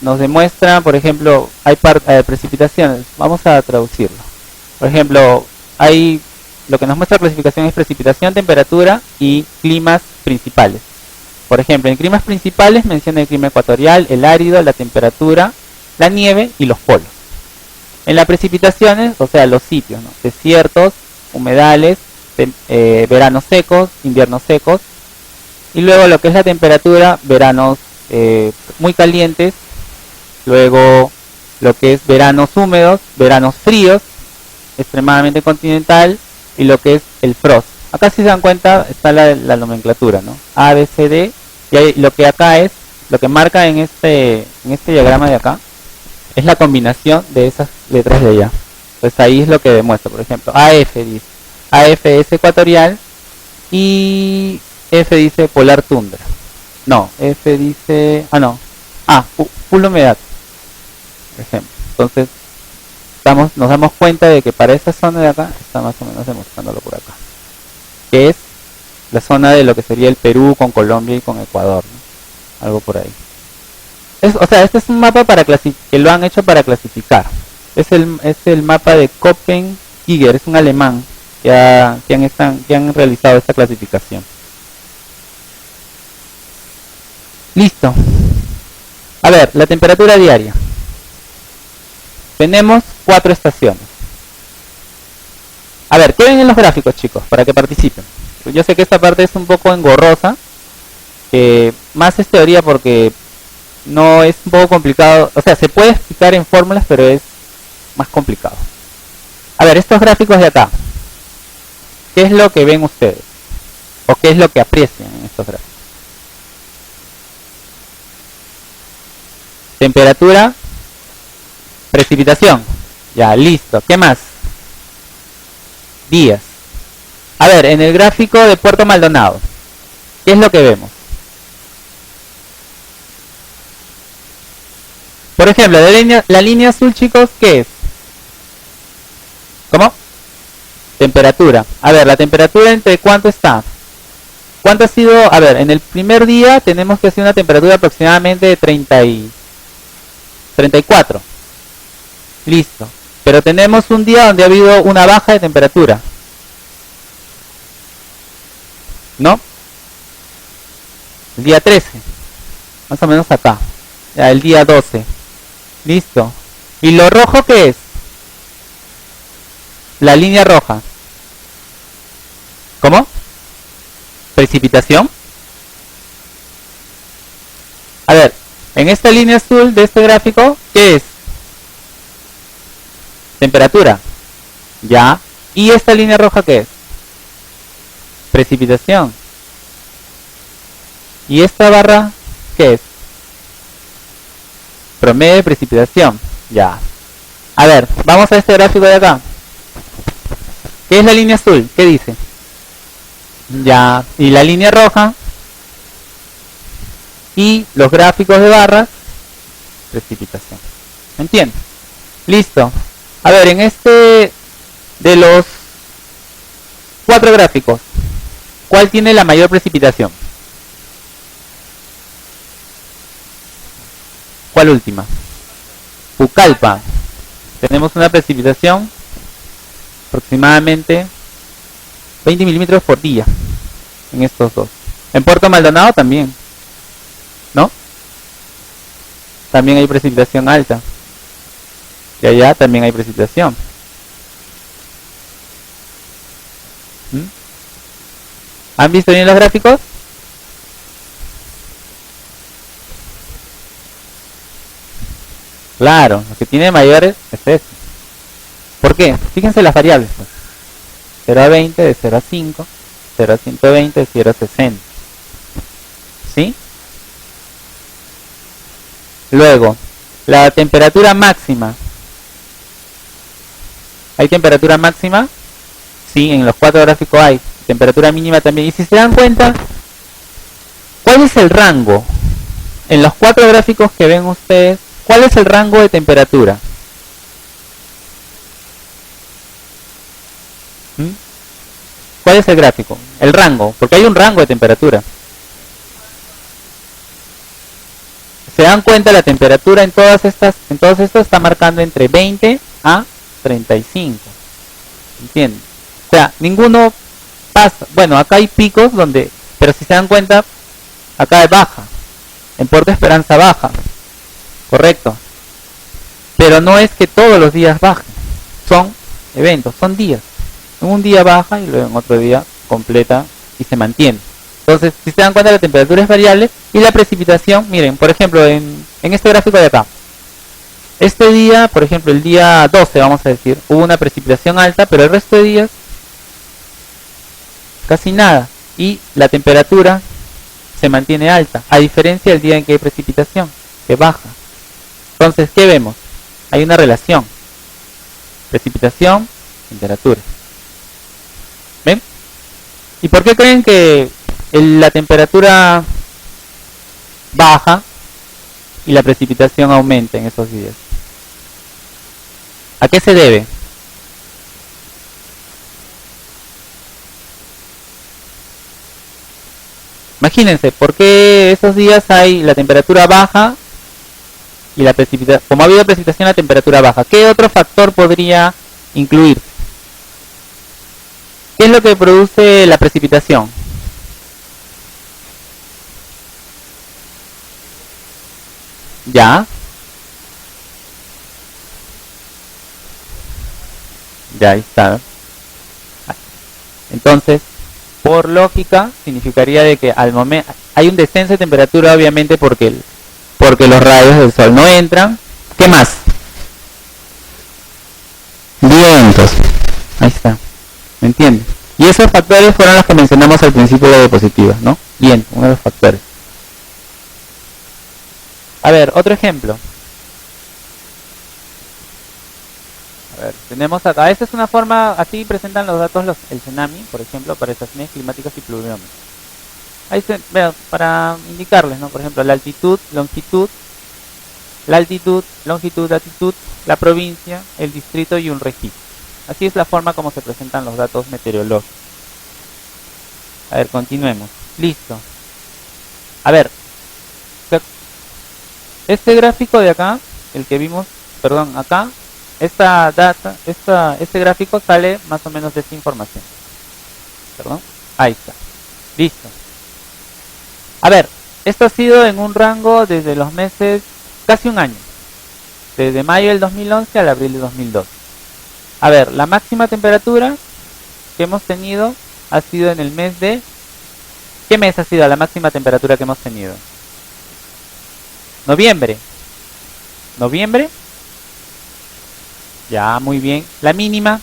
Nos demuestra, por ejemplo, hay precipitaciones. Vamos a traducirlo. Por ejemplo, lo que nos muestra la clasificación es precipitación, temperatura y climas principales. Por ejemplo, en climas principales menciona el clima ecuatorial, el árido, la temperatura, la nieve y los polos. En las precipitaciones, o sea, los sitios, ¿no? Desiertos, humedales, veranos secos, inviernos secos. Y luego lo que es la temperatura, veranos muy calientes. Luego lo que es veranos húmedos, veranos fríos, extremadamente continental. Y lo que es el frost. Acá, si se dan cuenta, está la nomenclatura, ¿no? A, B, C, D. Y lo que acá es, lo que marca en este diagrama de acá, es la combinación de esas letras de allá. Pues ahí es lo que demuestra. Por ejemplo, AF dice, AF es ecuatorial y F dice polar tundra. No, F dice, full humedad, por ejemplo. Entonces nos damos cuenta de que para esta zona de acá está más o menos demostrándolo por acá, que es la zona de lo que sería el Perú con Colombia y con Ecuador, ¿no? Algo por ahí. O sea, este es un mapa que lo han hecho para clasificar. Es el mapa de Köppen-Geiger, es un alemán que han realizado esta clasificación. Listo. A ver, la temperatura diaria. Tenemos 4 estaciones. A ver, ¿qué ven en los gráficos, chicos? Para que participen. Yo sé que esta parte es un poco engorrosa. Más es teoría porque no es un poco complicado. O sea, se puede explicar en fórmulas, pero es más complicado. A ver, estos gráficos de acá. ¿Qué es lo que ven ustedes? ¿O qué es lo que aprecian en estos gráficos? Temperatura, precipitación. Ya, listo. ¿Qué más? Días. A ver, en el gráfico de Puerto Maldonado, ¿qué es lo que vemos? Por ejemplo, la línea azul, chicos, ¿qué es? ¿Cómo? Temperatura. A ver, la temperatura, ¿entre cuánto está? ¿Cuánto ha sido? A ver, en el primer día tenemos que hacer una temperatura aproximadamente de 34. Listo. Pero tenemos un día donde ha habido una baja de temperatura, ¿no? El día 13. Más o menos acá. Ya, el día 12. Listo. ¿Y lo rojo qué es? La línea roja. ¿Cómo? Precipitación. A ver, en esta línea azul de este gráfico, ¿qué es? Temperatura. Ya. ¿Y esta línea roja qué es? Precipitación. ¿Y esta barra qué es? Promedio de precipitación. Ya. A ver, vamos a este gráfico de acá. ¿Qué es la línea azul? ¿Qué dice? Ya. ¿Y la línea roja? Y los gráficos de barras, precipitación. ¿Me entiendes? Listo. A ver, en este de los 4 gráficos, ¿cuál tiene la mayor precipitación? ¿Cuál última? Pucallpa. Tenemos una precipitación aproximadamente 20 milímetros por día en estos dos. En Puerto Maldonado también, ¿no? También hay precipitación alta. Y allá también hay precipitación. ¿Mm? ¿Han visto bien los gráficos? Claro, lo que tiene mayores es este. ¿Por qué? Fíjense las variables. Pues. 0 a 20, de 0 a 5, 0 a 120, de 0 a 60. ¿Sí? Luego, la temperatura máxima. ¿Hay temperatura máxima? Sí, en los 4 gráficos hay. Temperatura mínima también. Y si se dan cuenta, ¿cuál es el rango? En los 4 gráficos que ven ustedes, ¿cuál es el rango de temperatura? ¿Cuál es el gráfico? El rango, porque hay un rango de temperatura. Se dan cuenta, la temperatura en todos estos está marcando entre 20 a 35. ¿Entienden? O sea, ninguno pasa. Bueno, acá hay picos donde, pero si se dan cuenta, acá es baja. En Puerto Esperanza baja. Correcto. Pero no es que todos los días bajen. Son eventos, son días. En un día baja y luego en otro día completa y se mantiene. Entonces, si se dan cuenta, la temperatura es variable y la precipitación, miren, por ejemplo, en este gráfico de acá. Este día, por ejemplo, el día 12, vamos a decir, hubo una precipitación alta, pero el resto de días casi nada. Y la temperatura se mantiene alta, a diferencia del día en que hay precipitación, que baja. Entonces, ¿qué vemos? Hay una relación. Precipitación, temperatura. ¿Ven? ¿Y por qué creen que la temperatura baja y la precipitación aumenta en esos días? ¿A qué se debe? Imagínense, ¿por qué esos días hay la temperatura baja y la precipitación? Como ha habido precipitación, la temperatura baja. ¿Qué otro factor podría incluir? ¿Qué es lo que produce la precipitación? Ya. Ya, ahí está. Entonces, por lógica, significaría de que al momento hay un descenso de temperatura, obviamente, porque los rayos del sol no entran. ¿Qué más? Vientos. Ahí está. ¿Me entiendes? Y esos factores fueron los que mencionamos al principio de la diapositiva, ¿no? Viento, uno de los factores. A ver, otro ejemplo. A ver, tenemos acá, esta es una forma, así presentan los datos el tsunami, por ejemplo, para estaciones climáticas y pluviómetros. Ahí se, vean, para indicarles, ¿no? Por ejemplo, la altitud, longitud, latitud, la provincia, el distrito y un registro. Así es la forma como se presentan los datos meteorológicos. A ver, continuemos. Listo. A ver, este gráfico de acá, el que vimos, perdón, acá, este gráfico sale más o menos de esta información. Perdón, ahí está. Listo. A ver, esto ha sido en un rango desde los meses, casi un año. Desde mayo del 2011 al abril de 2012. A ver, la máxima temperatura que hemos tenido ha sido en el mes de... ¿Qué mes ha sido la máxima temperatura que hemos tenido? Noviembre. ¿Noviembre? Ya, muy bien. La mínima.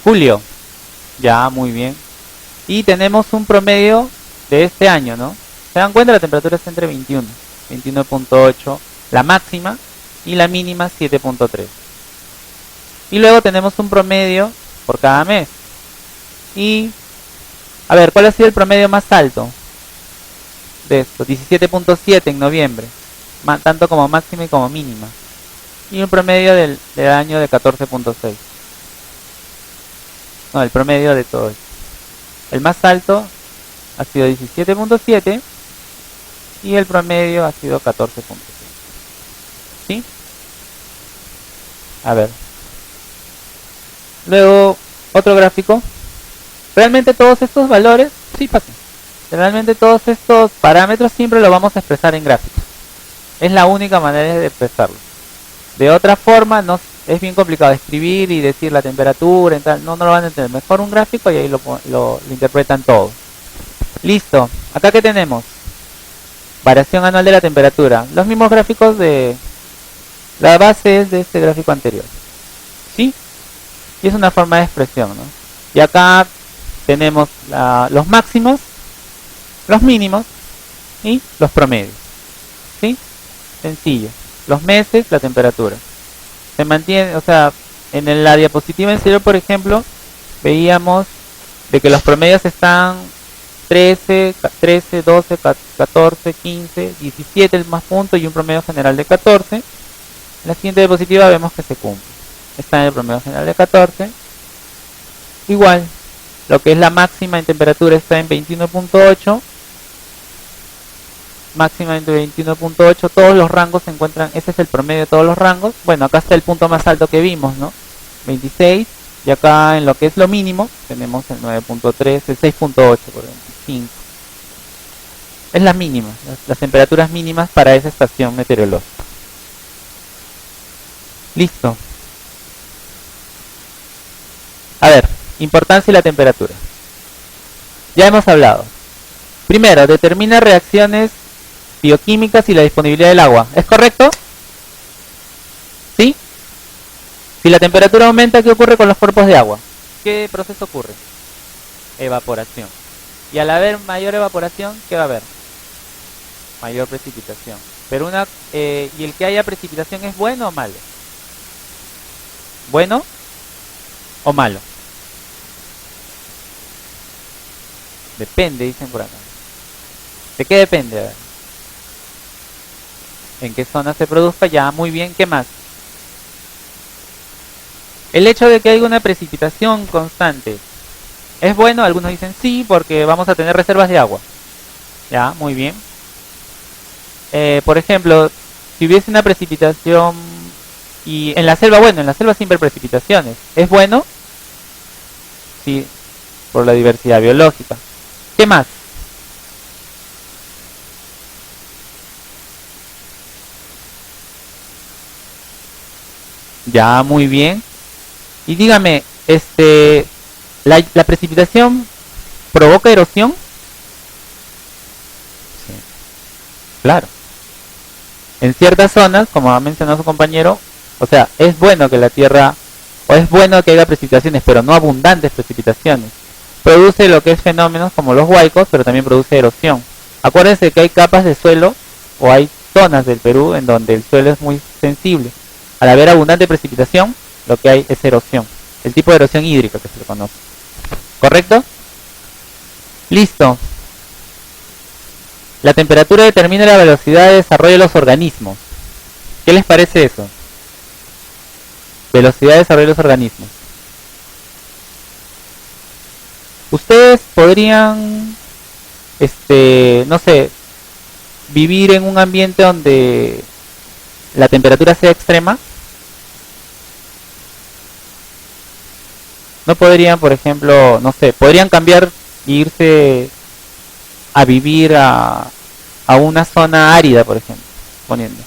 Julio. Ya, muy bien. Y tenemos un promedio de este año, ¿no? ¿Se dan cuenta? La temperatura está entre 21, 21.8, la máxima, y la mínima 7.3. Y luego tenemos un promedio por cada mes. Y A ver, ¿cuál ha sido el promedio más alto de esto? 17.7 en noviembre, tanto como máxima y como mínima. Y un promedio del año de 14.6. No, el promedio de todo esto. El más alto ha sido 17.7 y el promedio ha sido 14.6. ¿Sí? A ver. Luego, otro gráfico. Realmente todos estos valores, sí pasan. Realmente todos estos parámetros siempre los vamos a expresar en gráficos. Es la única manera de expresarlo. De otra forma, no, es bien complicado escribir y decir la temperatura y tal. No lo van a entender. Mejor un gráfico y ahí lo interpretan todo. Listo. Acá ¿qué tenemos? Variación anual de la temperatura. Los mismos gráficos de... La base es de este gráfico anterior. ¿Sí? Y es una forma de expresión, ¿no? Y acá tenemos los máximos, los mínimos y los promedios. ¿Sí? Sencillo. Los meses, la temperatura. Se mantiene, o sea, en la diapositiva anterior, por ejemplo, veíamos de que los promedios están 13, 12, 14, 15, 17 el más punto y un promedio general de 14. En la siguiente diapositiva vemos que se cumple. Está en el promedio general de 14. Igual, lo que es la máxima en temperatura está en 21.8. Máxima en 21.8. Todos los rangos se encuentran, ese es el promedio de todos los rangos. Bueno, acá está el punto más alto que vimos, ¿no? 26. Y acá en lo que es lo mínimo, tenemos el 9.3, el 6.8 por 25. Es la mínima, las temperaturas mínimas para esa estación meteorológica. Listo. A ver, importancia y la temperatura. Ya hemos hablado. Primero, determina reacciones bioquímicas y la disponibilidad del agua. ¿Es correcto? ¿Sí? Si la temperatura aumenta, ¿qué ocurre con los cuerpos de agua? ¿Qué proceso ocurre? Evaporación. Y al haber mayor evaporación, ¿qué va a haber? Mayor precipitación. Pero ¿y el que haya precipitación es bueno o malo? ¿Bueno o malo? Depende, dicen por acá. ¿De qué depende? A ver. ¿En qué zona se produzca? Ya, muy bien. ¿Qué más? El hecho de que haya una precipitación constante, ¿es bueno? Algunos dicen sí, porque vamos a tener reservas de agua. Ya, muy bien. Por ejemplo, si hubiese una precipitación y en la selva, bueno, en la selva siempre hay precipitaciones. ¿Es bueno? Sí, por la diversidad biológica. ¿Qué más? Ya, muy bien. Y dígame, ¿la precipitación provoca erosión? Sí. Claro. En ciertas zonas, como ha mencionado su compañero, o sea, es bueno que la Tierra, o es bueno que haya precipitaciones, pero no abundantes precipitaciones. Produce lo que es fenómenos como los huaicos, pero también produce erosión. Acuérdense que hay capas de suelo, o hay zonas del Perú en donde el suelo es muy sensible. Al haber abundante precipitación, lo que hay es erosión. El tipo de erosión hídrica que se le conoce. ¿Correcto? Listo. La temperatura determina la velocidad de desarrollo de los organismos. ¿Qué les parece eso? Velocidad de desarrollo de los organismos. Ustedes podrían, no sé, vivir en un ambiente donde la temperatura sea extrema. No podrían, por ejemplo, no sé, podrían cambiar e irse a vivir a una zona árida, por ejemplo, poniendo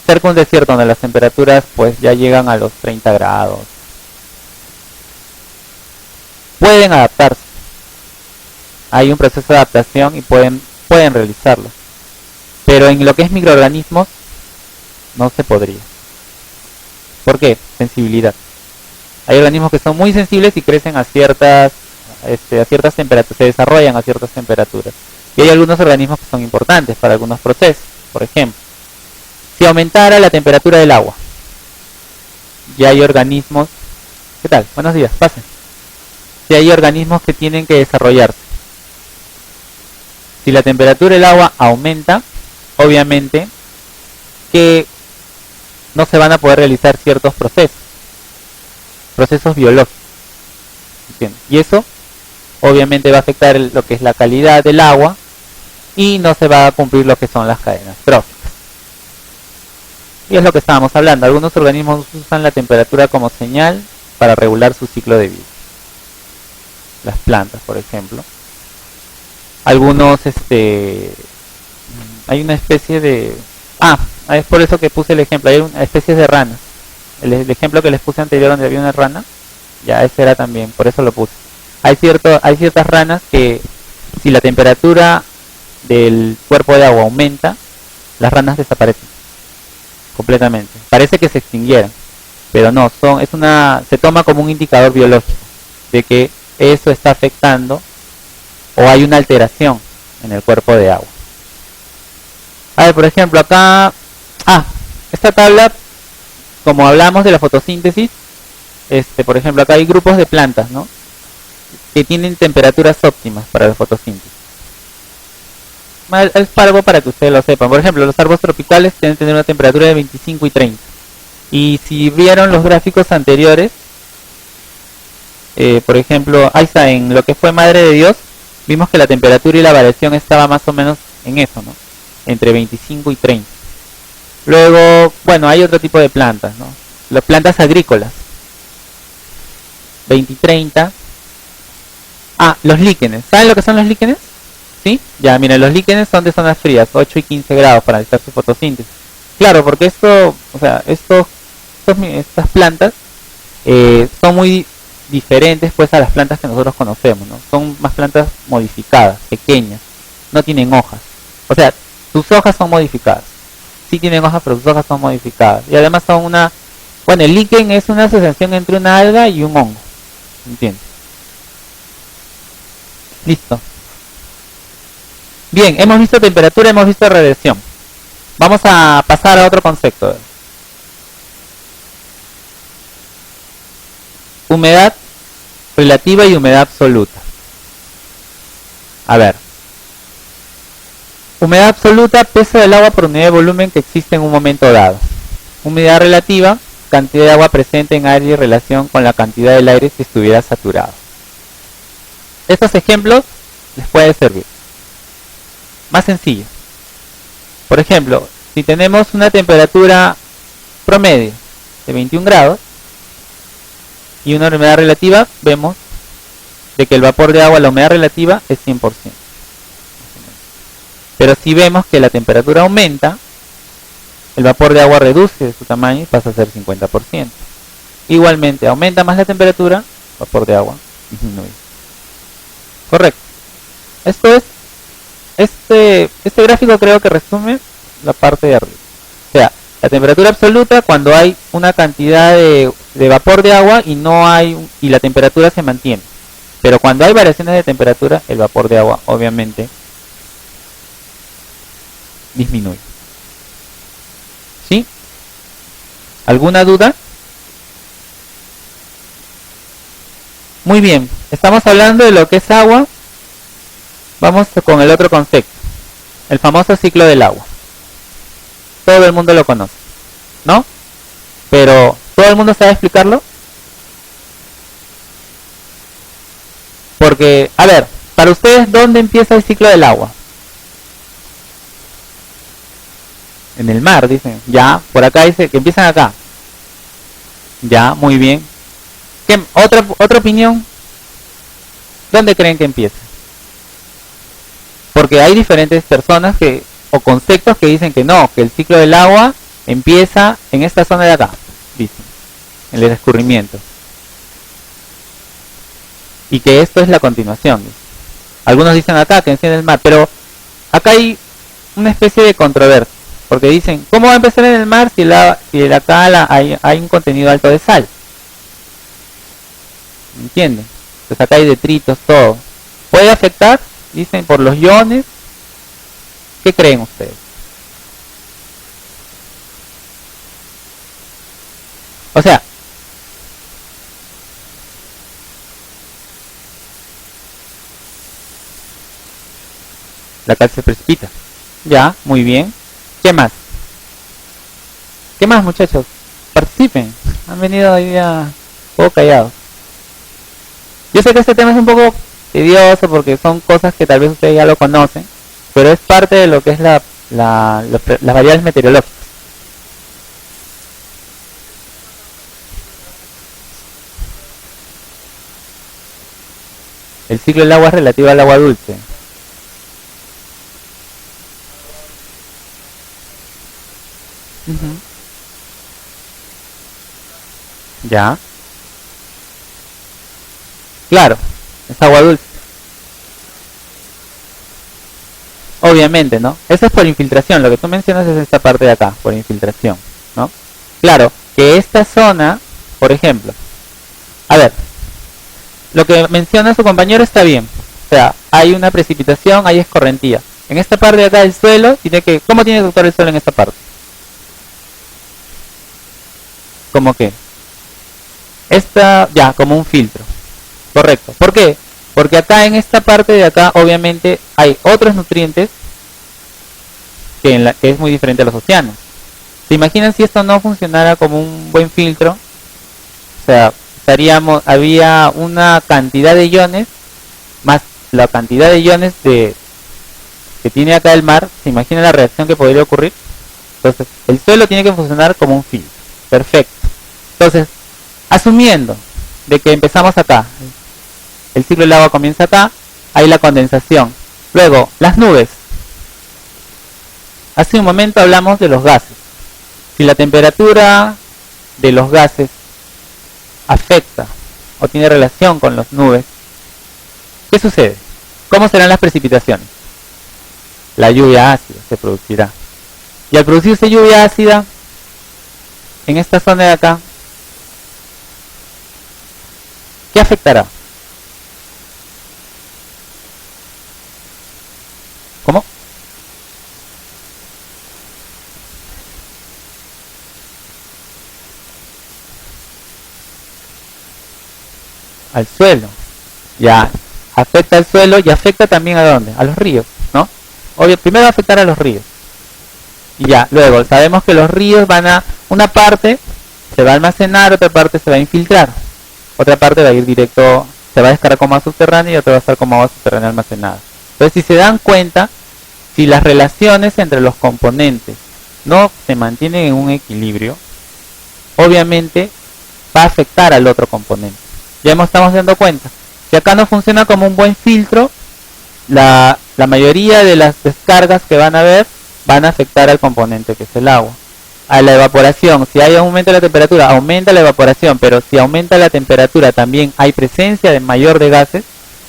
cerca de un desierto donde las temperaturas pues ya llegan a los 30 grados. Pueden adaptarse. Hay un proceso de adaptación y pueden realizarlo. Pero en lo que es microorganismos no se podría. ¿Por qué? Sensibilidad. Hay organismos que son muy sensibles y crecen a ciertas temperaturas, se desarrollan a ciertas temperaturas. Y hay algunos organismos que son importantes para algunos procesos. Por ejemplo, si aumentara la temperatura del agua, ya hay organismos... ¿Qué tal? Buenos días, pasen. Si hay organismos que tienen que desarrollarse. Si la temperatura del agua aumenta, obviamente que no se van a poder realizar ciertos procesos biológicos. ¿Entiendes? Y eso obviamente va a afectar lo que es la calidad del agua y no se va a cumplir lo que son las cadenas tróficas. Y es lo que estábamos hablando. Algunos organismos usan la temperatura como señal para regular su ciclo de vida. Las plantas, por ejemplo. Algunos, hay una especie de... es por eso que puse el ejemplo. Hay una especie de ranas. El ejemplo que les puse anterior donde había una rana, ya ese era también, por eso lo puse. Hay ciertas ranas que si la temperatura del cuerpo de agua aumenta, las ranas desaparecen completamente. Parece que se extinguieran, pero no, se toma como un indicador biológico de que eso está afectando o hay una alteración en el cuerpo de agua. A ver, por ejemplo, acá, esta tabla, como hablamos de la fotosíntesis, por ejemplo, acá hay grupos de plantas, ¿no?, que tienen temperaturas óptimas para la fotosíntesis. Es algo para que ustedes lo sepan. Por ejemplo, los árboles tropicales tienen que tener una temperatura de 25 y 30. Y si vieron los gráficos anteriores, por ejemplo, ahí está, en lo que fue Madre de Dios, vimos que la temperatura y la variación estaba más o menos en eso, ¿no?, entre 25 y 30. Luego, bueno, hay otro tipo de plantas, ¿no?, las plantas agrícolas, 20 y 30. Los líquenes. ¿Saben lo que son los líquenes? ¿Sí? Ya, miren, los líquenes son de zonas frías, 8 y 15 grados para realizar su fotosíntesis. Claro, porque estas plantas son muy diferentes pues a las plantas que nosotros conocemos, ¿no? Son más plantas modificadas, pequeñas, no tienen hojas. O sea, sus hojas son modificadas. Sí tienen hojas, pero sus hojas son modificadas. Y además son el líquen es una asociación entre una alga y un hongo. ¿Entiendes? Listo. Bien, hemos visto temperatura, hemos visto radiación. Vamos a pasar a otro concepto. Humedad relativa y humedad absoluta. A ver. Humedad absoluta, peso del agua por unidad de volumen que existe en un momento dado. Humedad relativa, cantidad de agua presente en aire en relación con la cantidad del aire si estuviera saturado. Estos ejemplos les puede servir. Más sencillo. Por ejemplo, si tenemos una temperatura promedio de 21 grados y una humedad relativa, vemos de que el vapor de agua, la humedad relativa es 100%. Pero si vemos que la temperatura aumenta, el vapor de agua reduce su tamaño y pasa a ser 50%. Igualmente, aumenta más la temperatura, el vapor de agua disminuye. Correcto. Esto es, este gráfico creo que resume la parte de arriba. O sea, la temperatura absoluta cuando hay una cantidad de vapor de agua y la temperatura se mantiene. Pero cuando hay variaciones de temperatura, el vapor de agua obviamente disminuye. ¿Sí? ¿Alguna duda? Muy bien, estamos hablando de lo que es agua. Vamos con el otro concepto, el famoso ciclo del agua. Todo el mundo lo conoce, ¿no? Pero, ¿todo el mundo sabe explicarlo? Porque, a ver, para ustedes, ¿dónde empieza el ciclo del agua? En el mar, dicen. Ya, por acá dice que empiezan acá. Ya, muy bien. ¿Qué, otra opinión? ¿Dónde creen que empieza? Porque hay diferentes personas o conceptos que dicen que no, que el ciclo del agua empieza en esta zona de acá, dicen, en el escurrimiento. Y que esto es la continuación. Dicen. Algunos dicen acá que enciende el mar, pero acá hay una especie de controversia. Porque dicen, ¿cómo va a empezar en el mar si acá hay un contenido alto de sal? ¿Entienden? Pues acá hay detritos, todo. ¿Puede afectar? Dicen por los iones. ¿Qué creen ustedes? O sea, La cal se precipita. Ya, muy bien. ¿Qué más? ¿Qué más, muchachos? Participen. Han venido hoy día un poco callados. Yo sé que este tema es un poco tedioso porque son cosas que tal vez ustedes ya lo conocen, pero es parte de lo que es las variables meteorológicas. El ciclo del agua es relativo al agua dulce. Ujú. Ya. Claro, es agua dulce. Obviamente, ¿no? Eso es por infiltración. Lo que tú mencionas es esta parte de acá, por infiltración, ¿no? Claro, que esta zona, por ejemplo, a ver, lo que menciona su compañero está bien. O sea, hay una precipitación, hay escorrentía. En esta parte de acá del suelo, ¿cómo tiene que actuar el suelo en esta parte? ¿Cómo qué? Ya, como un filtro. Correcto. ¿Por qué? Porque acá en esta parte de acá, obviamente, hay otros nutrientes que es muy diferente a los océanos. ¿Se imaginan si esto no funcionara como un buen filtro? O sea, había una cantidad de iones más la cantidad de iones que tiene acá el mar. ¿Se imagina la reacción que podría ocurrir? Entonces, el suelo tiene que funcionar como un filtro. Perfecto. Entonces, asumiendo de que empezamos acá, el ciclo del agua comienza acá, hay la condensación. Luego, las nubes. Hace un momento hablamos de los gases. Si la temperatura de los gases afecta o tiene relación con las nubes, ¿qué sucede? ¿Cómo serán las precipitaciones? La lluvia ácida se producirá. Y al producirse lluvia ácida, en esta zona de acá, ¿qué afectará? ¿Cómo? Al suelo. Ya afecta al suelo y afecta también a dónde? A los ríos, ¿no? Obvio, primero va a afectar a los ríos. Y ya, luego sabemos que los ríos una parte se va a almacenar, otra parte se va a infiltrar. Otra parte va a ir directo, se va a descargar como agua subterránea y otra va a estar como agua subterránea almacenada. Entonces, si se dan cuenta, si las relaciones entre los componentes no se mantienen en un equilibrio, obviamente va a afectar al otro componente. Ya estamos dando cuenta. Si acá no funciona como un buen filtro, la mayoría de las descargas que van a haber van a afectar al componente que es el agua. A la evaporación, si hay aumento de la temperatura, aumenta la evaporación, pero si aumenta la temperatura también hay presencia de mayor de gases,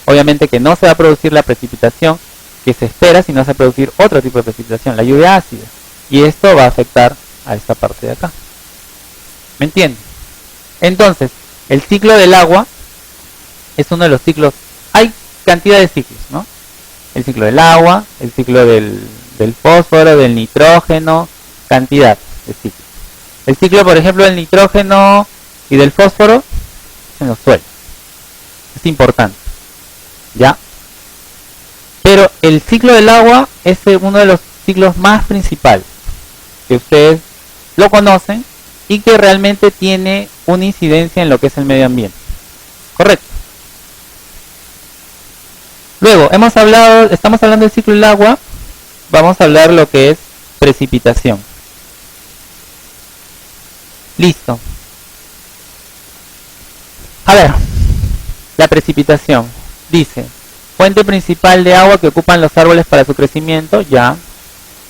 obviamente que no se va a producir la precipitación que se espera, sino se va a producir otro tipo de precipitación, la lluvia ácida. Y esto va a afectar a esta parte de acá. ¿Me entienden? Entonces, el ciclo del agua es uno de los ciclos, hay cantidad de ciclos, ¿no? El ciclo del agua, el ciclo del fósforo, del nitrógeno, cantidad de ciclos. El ciclo, por ejemplo, del nitrógeno y del fósforo es en los suelos. Es importante. ¿Ya? Pero el ciclo del agua es uno de los ciclos más principales, que ustedes lo conocen y que realmente tiene una incidencia en lo que es el medio ambiente. ¿Correcto? Luego, estamos hablando del ciclo del agua, vamos a hablar lo que es precipitación. Listo. A ver, la precipitación. Dice, fuente principal de agua que ocupan los árboles para su crecimiento, ya.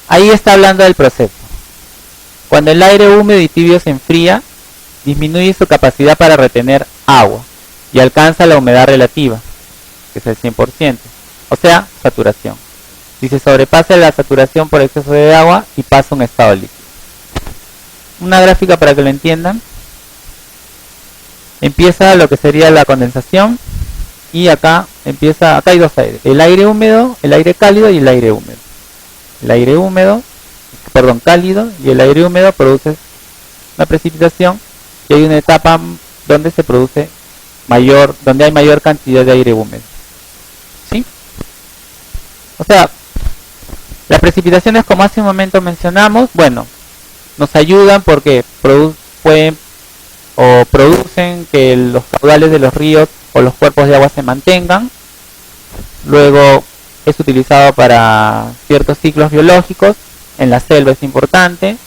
Ahí está hablando del proceso. Cuando el aire húmedo y tibio se enfría, disminuye su capacidad para retener agua y alcanza la humedad relativa, que es el 100%, o sea, saturación. Si se sobrepasa la saturación por exceso de agua y pasa a un estado líquido. Una gráfica para que lo entiendan. Empieza lo que sería la condensación y acá hay dos aires, el aire húmedo, el aire cálido y el aire húmedo. El aire húmedo, cálido, y el aire húmedo produce la precipitación y hay una etapa donde se produce donde hay mayor cantidad de aire húmedo. ¿Sí? O sea, Las precipitaciones, como hace un momento mencionamos, bueno, nos ayudan porque producen que los caudales de los ríos o los cuerpos de agua se mantengan. Luego es utilizado para ciertos ciclos biológicos, en la selva es importante,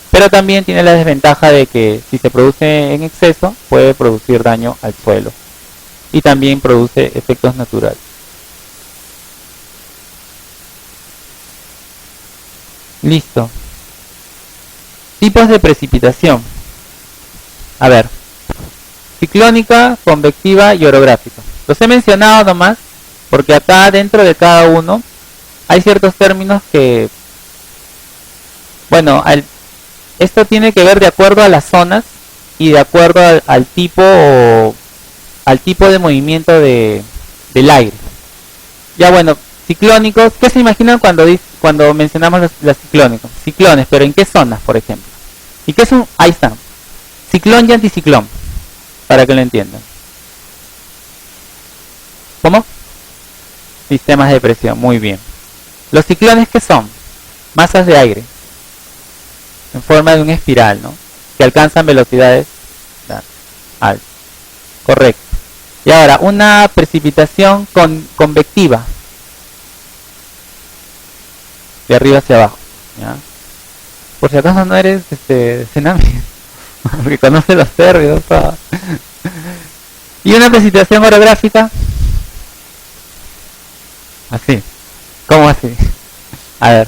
pero también tiene la desventaja de que si se produce en exceso puede producir daño al suelo y también produce efectos naturales. Listo. Tipos de precipitación. A ver, ciclónica, convectiva y orográfica. Los he mencionado nomás porque acá dentro de cada uno hay ciertos términos que, bueno, esto tiene que ver de acuerdo a las zonas y de acuerdo al tipo de movimiento del aire. Ya bueno, ciclónicos, ¿qué se imaginan cuando mencionamos los ciclónicos? Ciclones, pero ¿en qué zonas, por ejemplo? ¿Y qué es un? Ahí está. Ciclón y anticiclón, para que lo entiendan. ¿Cómo? Sistemas de presión, muy bien. Los ciclones, ¿qué son? Masas de aire en forma de una espiral, ¿no? Que alcanzan velocidades altas. Correcto. Y ahora, una precipitación convectiva. De arriba hacia abajo. ¿Ya? Por si acaso no eres Cenami, porque conoce los términos. Y una precipitación orográfica. Así. ¿Cómo así? A ver.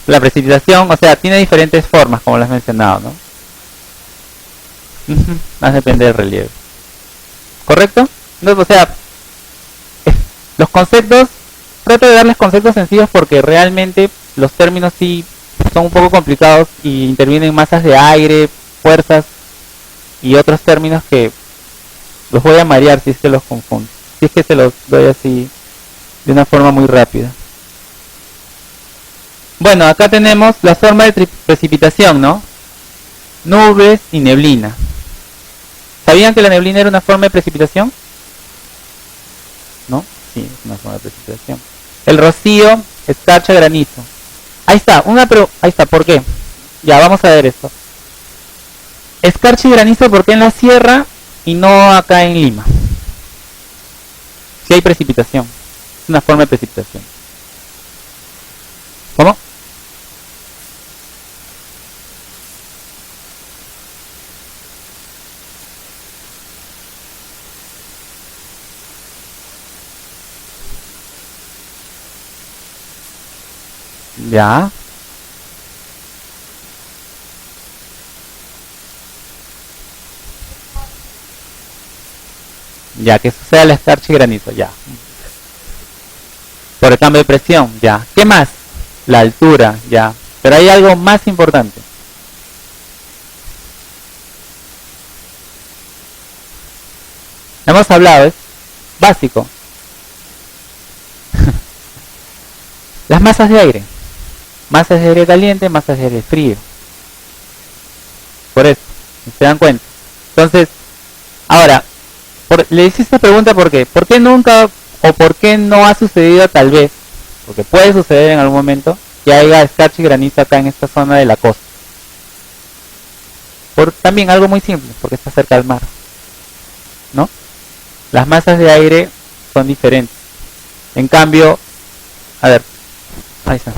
La precipitación, o sea, tiene diferentes formas, como lo has mencionado, ¿no? Más depende del relieve. ¿Correcto? Entonces, o sea, los conceptos, trato de darles conceptos sencillos porque realmente los términos sí son un poco complicados y intervienen masas de aire, fuerzas y otros términos que los voy a marear si es que los confundo. Si es que se los doy así de una forma muy rápida. Bueno, acá tenemos la forma de precipitación, ¿no? Nubes y neblina. ¿Sabían que la neblina era una forma de precipitación? ¿No? Sí, es una forma de precipitación. El rocío, escarcha, granizo. Ahí está, ahí está, ¿por qué? Ya, vamos a ver esto. Escarcha y granizo, ¿por qué en la sierra y no acá en Lima? Si hay precipitación. Es una forma de precipitación. ¿Cómo? Ya. Ya, que suceda la escarcha y granizo, ya. Por el cambio de presión, ya. ¿Qué más? La altura, ya. Pero hay algo más importante. Hemos hablado, es básico. Las masas de aire. Masas de aire caliente, masas de aire frío. Por eso, ¿se dan cuenta? Entonces, ahora, le hice esta pregunta porque, ¿por qué nunca o por qué no ha sucedido tal vez? Porque puede suceder en algún momento que haya escarcha y granizo acá en esta zona de la costa. Por también algo muy simple, porque está cerca del mar, ¿no? Las masas de aire son diferentes. En cambio, a ver, ahí está.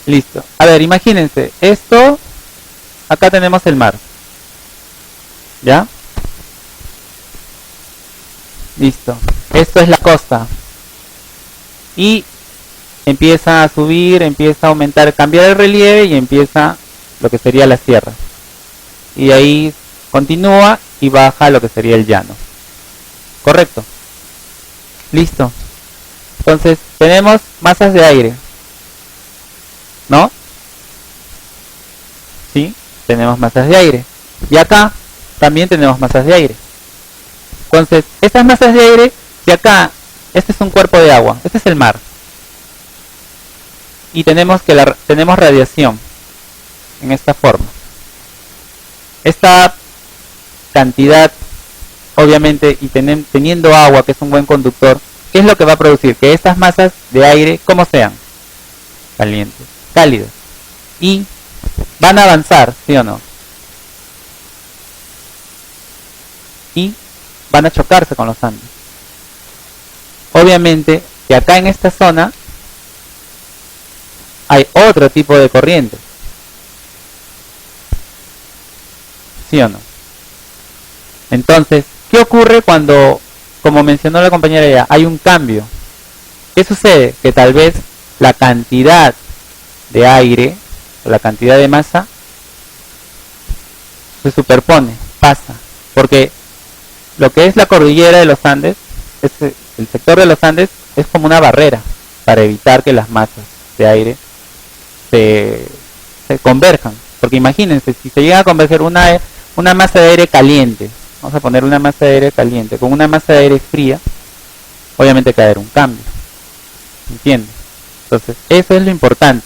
Listo. A ver, imagínense, esto, acá tenemos el mar. ¿Ya? Listo. Esto es la costa. Y empieza a subir, empieza a aumentar, cambiar el relieve y empieza lo que sería la sierra. Y ahí continúa y baja lo que sería el llano. ¿Correcto? Listo. Entonces, tenemos masas de aire. ¿No? Sí, tenemos masas de aire. Y acá también tenemos masas de aire. Entonces, estas masas de aire, y acá, este es un cuerpo de agua, este es el mar. Y tenemos radiación en esta forma. Esta cantidad, obviamente, y teniendo agua, que es un buen conductor, ¿qué es lo que va a producir? Que estas masas de aire, ¿cómo sean? Calientes, cálidas. Y van a avanzar, ¿sí o no? Y van a chocarse con los Andes. Obviamente que acá en esta zona hay otro tipo de corriente. ¿Sí o no? Entonces, ¿qué ocurre cuando, como mencionó la compañera ya, hay un cambio? ¿Qué sucede? Que tal vez la cantidad de aire, o la cantidad de masa, se superpone, pasa. Porque lo que es la cordillera de los Andes, el sector de los Andes, es como una barrera para evitar que las masas de aire se converjan. Porque imagínense, si se llega a converger una masa de aire caliente, vamos a poner una masa de aire caliente con una masa de aire fría, obviamente va a haber un cambio. ¿Entienden? Entonces, eso es lo importante.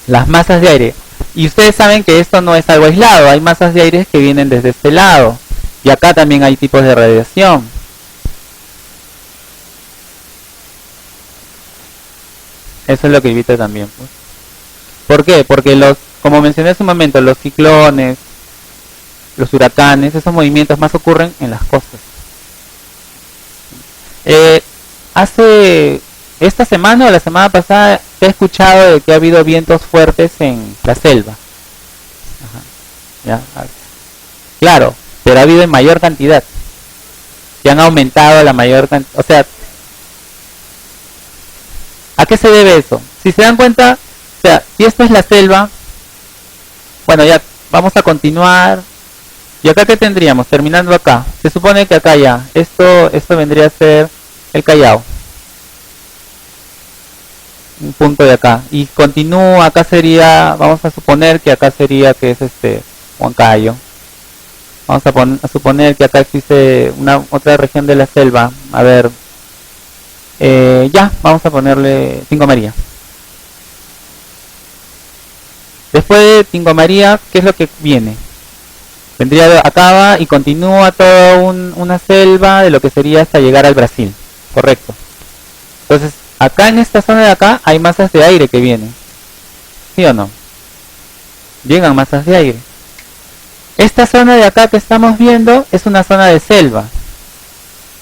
Las masas de aire. Y ustedes saben que esto no es algo aislado. Hay masas de aire que vienen desde este lado. Y acá también hay tipos de radiación. Eso es lo que evita también, pues. ¿Por qué? Porque como mencioné hace un momento, los ciclones, los huracanes, esos movimientos más ocurren en las costas. Hace esta semana o la semana pasada he escuchado de que ha habido vientos fuertes en la selva. Ajá. ¿Ya? Claro, pero ha habido en mayor cantidad. Y han aumentado la mayor cantidad. O sea, ¿a qué se debe eso? Si se dan cuenta, o sea, si esto es la selva, bueno, ya vamos a continuar. ¿Y acá qué tendríamos? Terminando acá. Se supone que acá ya, esto vendría a ser el Callao. Un punto de acá. Y continúa, acá sería, vamos a suponer que acá sería que es Huancayo. Vamos a suponer que acá existe otra región de la selva. A ver, ya, vamos a ponerle Tingo María. Después de Tingo María, ¿qué es lo que viene? Acaba y continúa toda una selva de lo que sería hasta llegar al Brasil. Correcto. Entonces, acá en esta zona de acá hay masas de aire que vienen. ¿Sí o no? Llegan masas de aire. Esta zona de acá que estamos viendo es una zona de selva.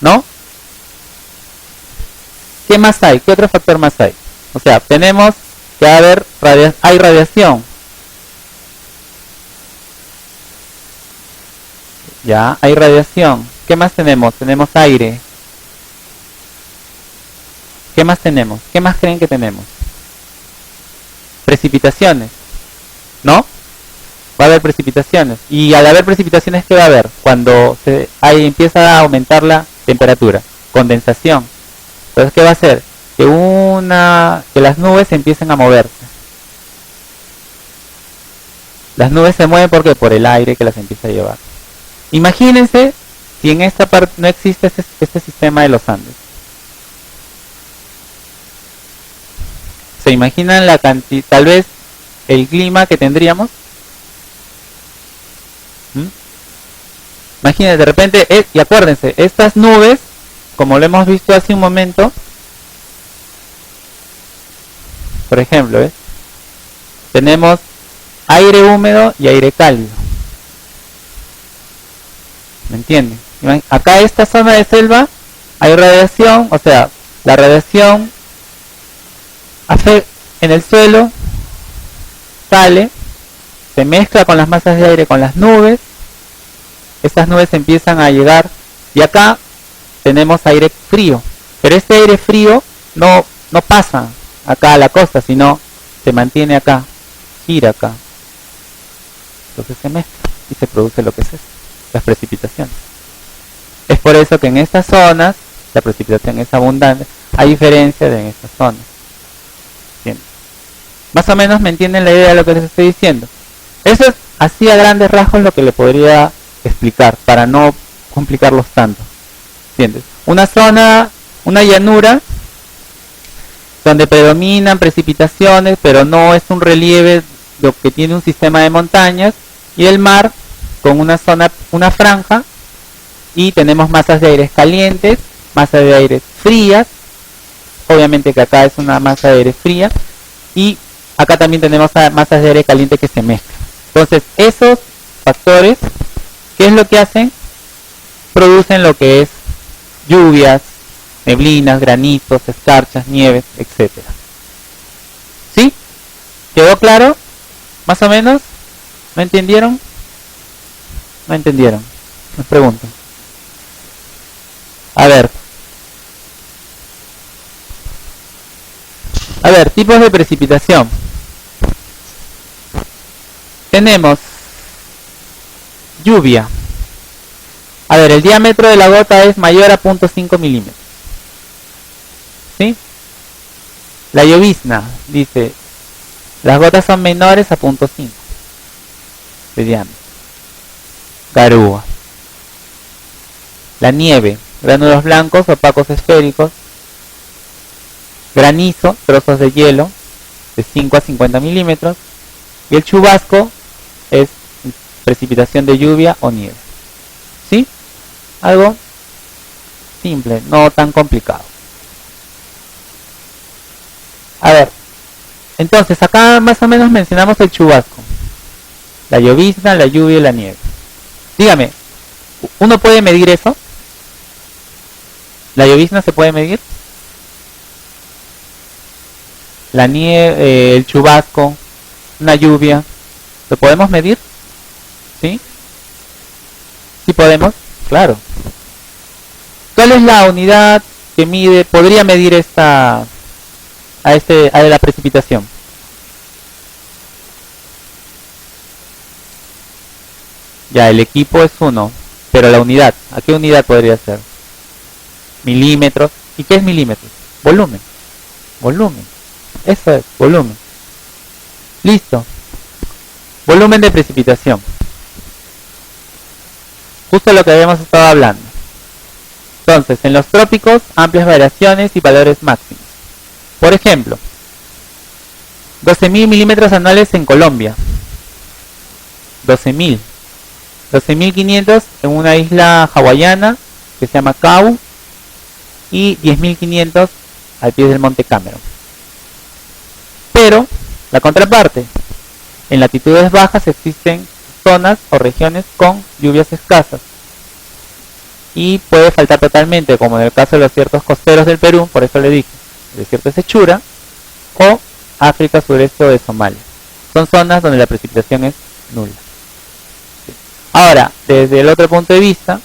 ¿No? ¿Qué más hay? ¿Qué otro factor más hay? O sea, tenemos que hay radiación. Ya, hay radiación. ¿Qué más tenemos? Tenemos aire. ¿Qué más tenemos? ¿Qué más creen que tenemos? Precipitaciones. ¿No? Va a haber precipitaciones. Y al haber precipitaciones, ¿qué va a haber? Cuando empieza a aumentar la temperatura. Condensación. Entonces, ¿qué va a hacer? Que las nubes empiecen a moverse. Las nubes se mueven, ¿por qué? Por el aire que las empieza a llevar. Imagínense si en esta parte no existe este sistema de los Andes. ¿Se imaginan la cantidad, tal vez el clima que tendríamos? Imagínense, de repente, y acuérdense, estas nubes, como lo hemos visto hace un momento, por ejemplo, tenemos aire húmedo y aire cálido. ¿Me entienden? Acá esta zona de selva hay radiación, o sea, la radiación en el suelo sale, se mezcla con las masas de aire, con las nubes. Estas nubes empiezan a llegar y acá tenemos aire frío, pero este aire frío no pasa acá a la costa, sino se mantiene acá, gira acá. Entonces se mezcla y se produce lo que es esto, las precipitaciones. Es por eso que en estas zonas la precipitación es abundante, a diferencia de en estas zonas. ¿Entienden? Más o menos me entienden la idea de lo que les estoy diciendo. Eso es así a grandes rasgos lo que le podría explicar para no complicarlos tanto. ¿Entiendes? Una zona, una llanura donde predominan precipitaciones, pero no es un relieve lo que tiene un sistema de montañas, y el mar con una franja, y tenemos masas de aire calientes masas de aire frías, obviamente que acá es una masa de aire fría, y acá también tenemos masas de aire caliente que se mezclan. Entonces esos factores, ¿qué es lo que hacen? Producen lo que es lluvias, neblinas, granizos, escarchas, nieves, etcétera. ¿Sí? ¿Quedó claro? ¿Más o menos? ¿No entendieron? ¿No entendieron? Les pregunto. A ver, tipos de precipitación. Tenemos lluvia. A ver, el diámetro de la gota es mayor a 0.5 milímetros. ¿Sí? La llovizna, dice, las gotas son menores a 0.5 de diámetro. Garúa. La nieve, gránulos blancos, opacos esféricos. Granizo, trozos de hielo de 5 a 50 milímetros. Y el chubasco es precipitación de lluvia o nieve. ¿Sí? Algo simple, no tan complicado. A ver, entonces acá más o menos mencionamos el chubasco, la llovizna, la lluvia y la nieve. Dígame, ¿uno puede medir eso? ¿La llovizna se puede medir? La nieve, el chubasco, una lluvia, ¿lo podemos medir? ¿Sí? ¿Sí podemos? Claro. ¿Cuál es la unidad que mide, podría medir a la precipitación? Ya, el equipo es 1, pero la unidad, ¿a qué unidad podría ser? Milímetros. ¿Y qué es milímetros? Volumen. Volumen. Eso es, volumen. Listo. Volumen de precipitación. Justo lo que habíamos estado hablando. Entonces, en los trópicos, amplias variaciones y valores máximos. Por ejemplo, 12.000 milímetros anuales en Colombia. 12.000. 12.500 en una isla hawaiana que se llama Kau. Y 10.500 al pie del monte Cameron. Pero, la contraparte. En latitudes bajas existen zonas o regiones con lluvias escasas. Y puede faltar totalmente, como en el caso de los desiertos costeros del Perú, por eso le dije, el desierto de Sechura, o África, sureste o de Somalia. Son zonas donde la precipitación es nula. Ahora, desde el otro punto de vista,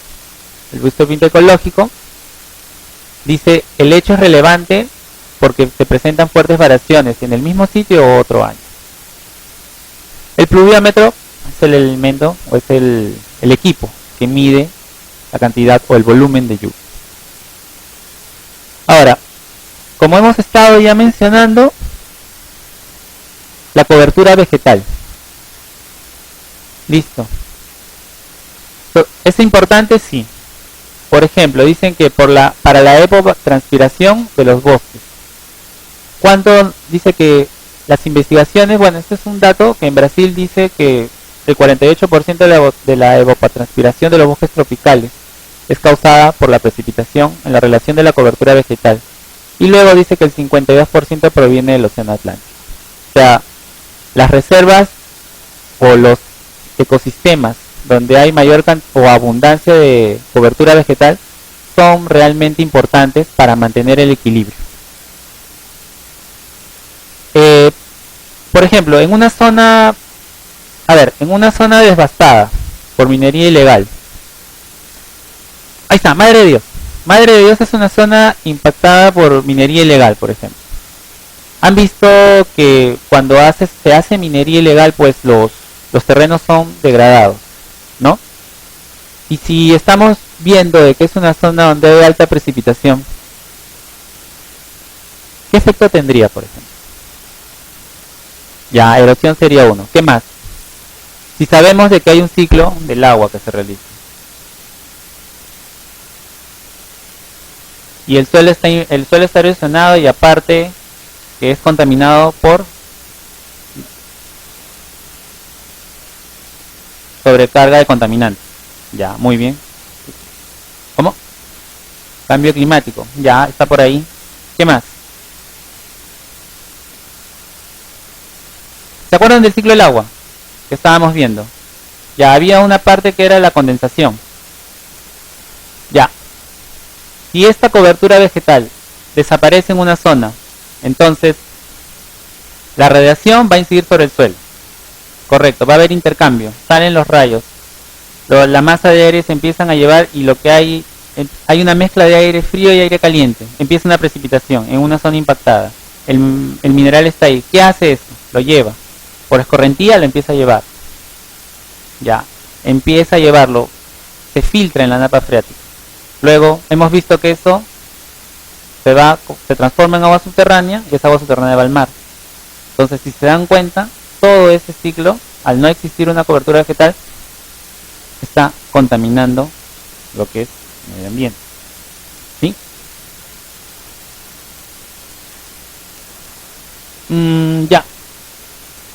el visto ecológico, dice, el hecho es relevante porque se presentan fuertes variaciones en el mismo sitio o otro año. El pluviómetro es el elemento o es el equipo que mide la cantidad o el volumen de lluvia. Ahora, como hemos estado ya mencionando, la cobertura vegetal. Listo. ¿Es importante? Sí. Por ejemplo, dicen que para la evapotranspiración de los bosques. ¿Cuánto dice que las investigaciones? Bueno, este es un dato que en Brasil dice que el 48% de la evapotranspiración de los bosques tropicales es causada por la precipitación en la relación de la cobertura vegetal. Y luego dice que el 52% proviene del océano Atlántico. O sea, las reservas o los ecosistemas donde hay mayor o abundancia de cobertura vegetal son realmente importantes para mantener el equilibrio. Por ejemplo, en una zona devastada por minería ilegal. Ahí está, Madre de Dios. Madre de Dios es una zona impactada por minería ilegal, por ejemplo. Han visto que cuando se hace minería ilegal, pues los terrenos son degradados, ¿no? Y si estamos viendo de que es una zona donde hay alta precipitación, ¿qué efecto tendría, por ejemplo? Ya, erosión sería uno. ¿Qué más? Si sabemos de que hay un ciclo del agua que se realiza y el suelo está erosionado y aparte que es contaminado por sobrecarga de contaminantes. Ya, muy bien. ¿Cómo? Cambio climático, ya está por ahí. ¿Qué más? ¿Se acuerdan del ciclo del agua que estábamos viendo? Ya había una parte que era la condensación. Ya. Si esta cobertura vegetal desaparece en una zona, entonces la radiación va a incidir sobre el suelo. Correcto, va a haber intercambio, salen los rayos. La masa de aire se empiezan a llevar y lo que hay una mezcla de aire frío y aire caliente. Empieza una precipitación en una zona impactada. El mineral está ahí. ¿Qué hace eso? Lo lleva. Por escorrentía lo empieza a llevar. Ya, empieza a llevarlo. Se filtra en la napa freática. Luego hemos visto que eso se transforma en agua subterránea y esa agua subterránea va al mar. Entonces, si se dan cuenta, todo ese ciclo, al no existir una cobertura vegetal, está contaminando lo que es el medio ambiente. ¿Sí? Ya.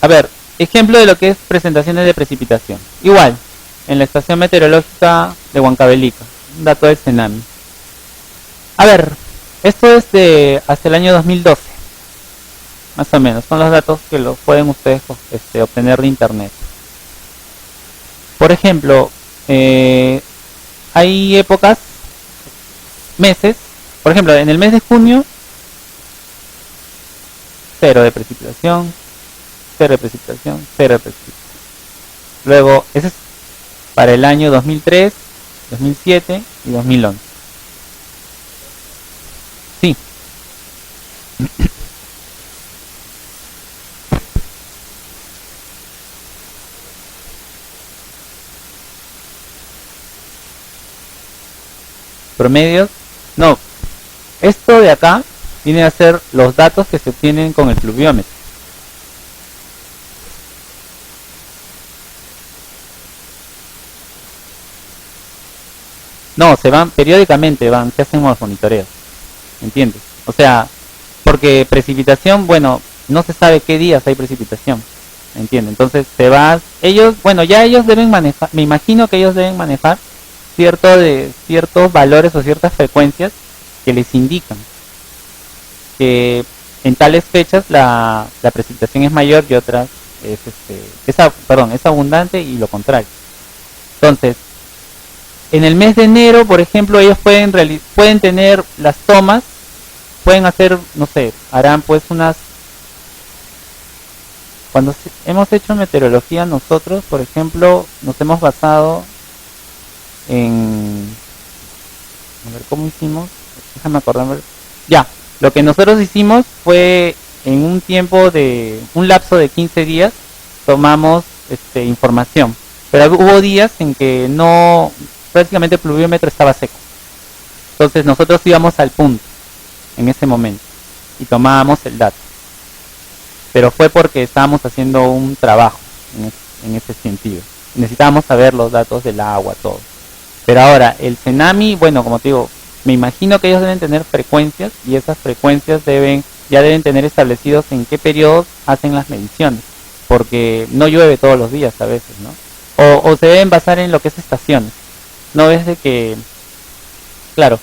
A ver, ejemplo de lo que es presentaciones de precipitación. Igual, en la estación meteorológica de Huancavelica, un dato del Cenami. A ver, esto es de hasta el año 2012, más o menos. Son los datos que lo pueden ustedes obtener de internet. Por ejemplo, hay épocas, meses, por ejemplo, en el mes de junio, 0 de precipitación, 0 de precipitación, 0 de precipitación. Luego, ese es para el año 2003, 2007 y 2011. Sí. Promedios. No. Esto de acá viene a ser los datos que se obtienen con el pluviómetro. No, se van periódicamente, se hacen unos monitoreos. ¿Entiendes? O sea, porque precipitación, bueno, no se sabe qué días hay precipitación. ¿Entiendes? Entonces ellos deben manejar, me imagino que ellos deben manejar ciertos valores o ciertas frecuencias que les indican que en tales fechas la precipitación es mayor y otras es abundante y lo contrario. Entonces, en el mes de enero, por ejemplo, ellos pueden tener las tomas, pueden hacer, no sé, harán pues cuando hemos hecho meteorología nosotros, por ejemplo, nos hemos basado a ver, ¿cómo hicimos? Déjame acordarme. Ya, lo que nosotros hicimos fue en un lapso de 15 días, tomamos información. Pero hubo días en que prácticamente el pluviómetro estaba seco. Entonces nosotros íbamos al punto en ese momento y tomábamos el dato. Pero fue porque estábamos haciendo un trabajo en ese sentido. Necesitábamos saber los datos del agua, todo. Pero ahora, el Cenami, bueno, como te digo, me imagino que ellos deben tener frecuencias y esas frecuencias ya deben tener establecidos en qué periodos hacen las mediciones, porque no llueve todos los días a veces, ¿no? O se deben basar en lo que es estaciones. No es de que, claro,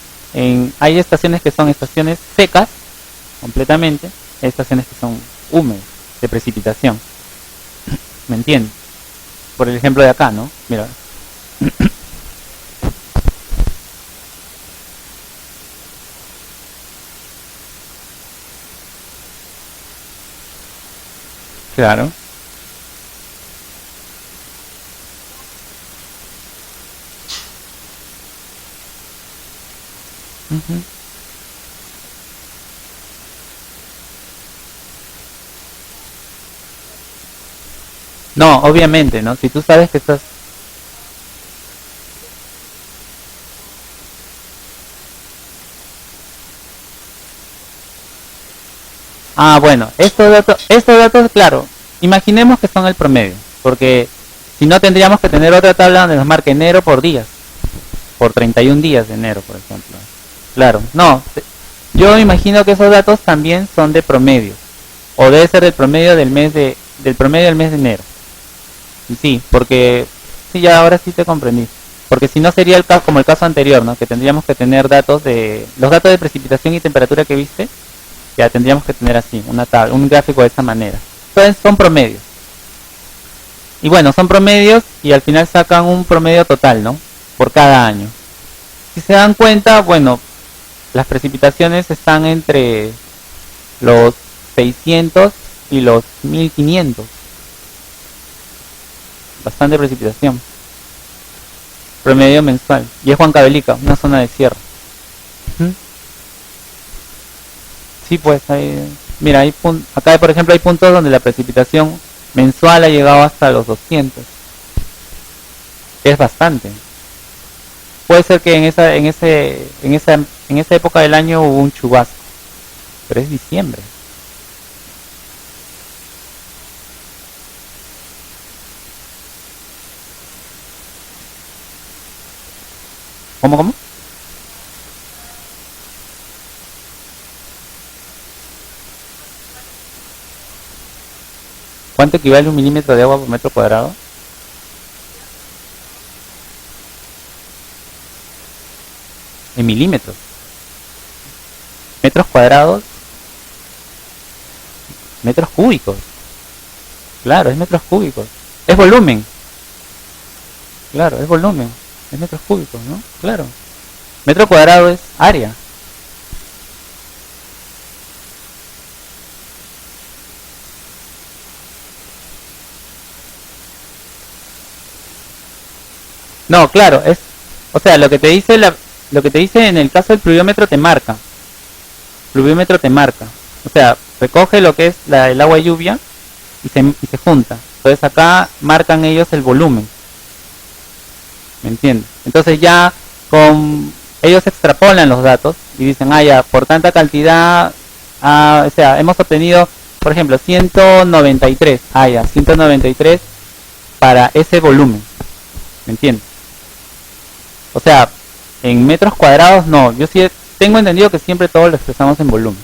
hay estaciones que son estaciones secas, completamente, hay estaciones que son húmedas, de precipitación. ¿Me entiendes? Por el ejemplo de acá, ¿no? Mira. Claro. Ujú. No, obviamente, ¿no? Si tú sabes que estás... Ah, bueno, estos datos, claro, imaginemos que son el promedio, porque si no tendríamos que tener otra tabla donde nos marque enero por días, por 31 días de enero, por ejemplo. Claro, no, yo imagino que esos datos también son de promedio, o debe ser del promedio del promedio del mes de enero. Sí, porque sí, ya ahora sí te comprendí. Porque si no sería como el caso anterior, ¿no? Que tendríamos que tener los datos de precipitación y temperatura que viste, ya tendríamos que tener así, un gráfico de esa manera. Entonces son promedios. Y bueno, son promedios y al final sacan un promedio total, ¿no? Por cada año. Si se dan cuenta, bueno, las precipitaciones están entre los 600 y los 1500. Bastante precipitación. Promedio mensual. Y es Huancavelica, una zona de sierra. Sí, pues mira, acá por ejemplo hay puntos donde la precipitación mensual ha llegado hasta los 200. Es bastante. Puede ser que en esa época del año hubo un chubasco, pero es diciembre. ¿Cómo? ¿Cuánto equivale 1 milímetro de agua por metro cuadrado? En milímetros. Metros cuadrados. Metros cúbicos. Claro, es metros cúbicos. Es volumen. Claro, es volumen. Es metros cúbicos, ¿no? Claro. Metro cuadrado es área. No, claro, o sea, lo que te dice en el caso del pluviómetro te marca. Pluviómetro te marca. O sea, recoge lo que es el agua de lluvia y se junta. Entonces acá marcan ellos el volumen. ¿Me entiendes? Entonces ya ellos extrapolan los datos y dicen, ya, por tanta cantidad, o sea, hemos obtenido, por ejemplo, 193. Ya, 193 para ese volumen. ¿Me entiendes? O sea, en metros cuadrados no. Yo sí tengo entendido que siempre todo lo expresamos en volumen.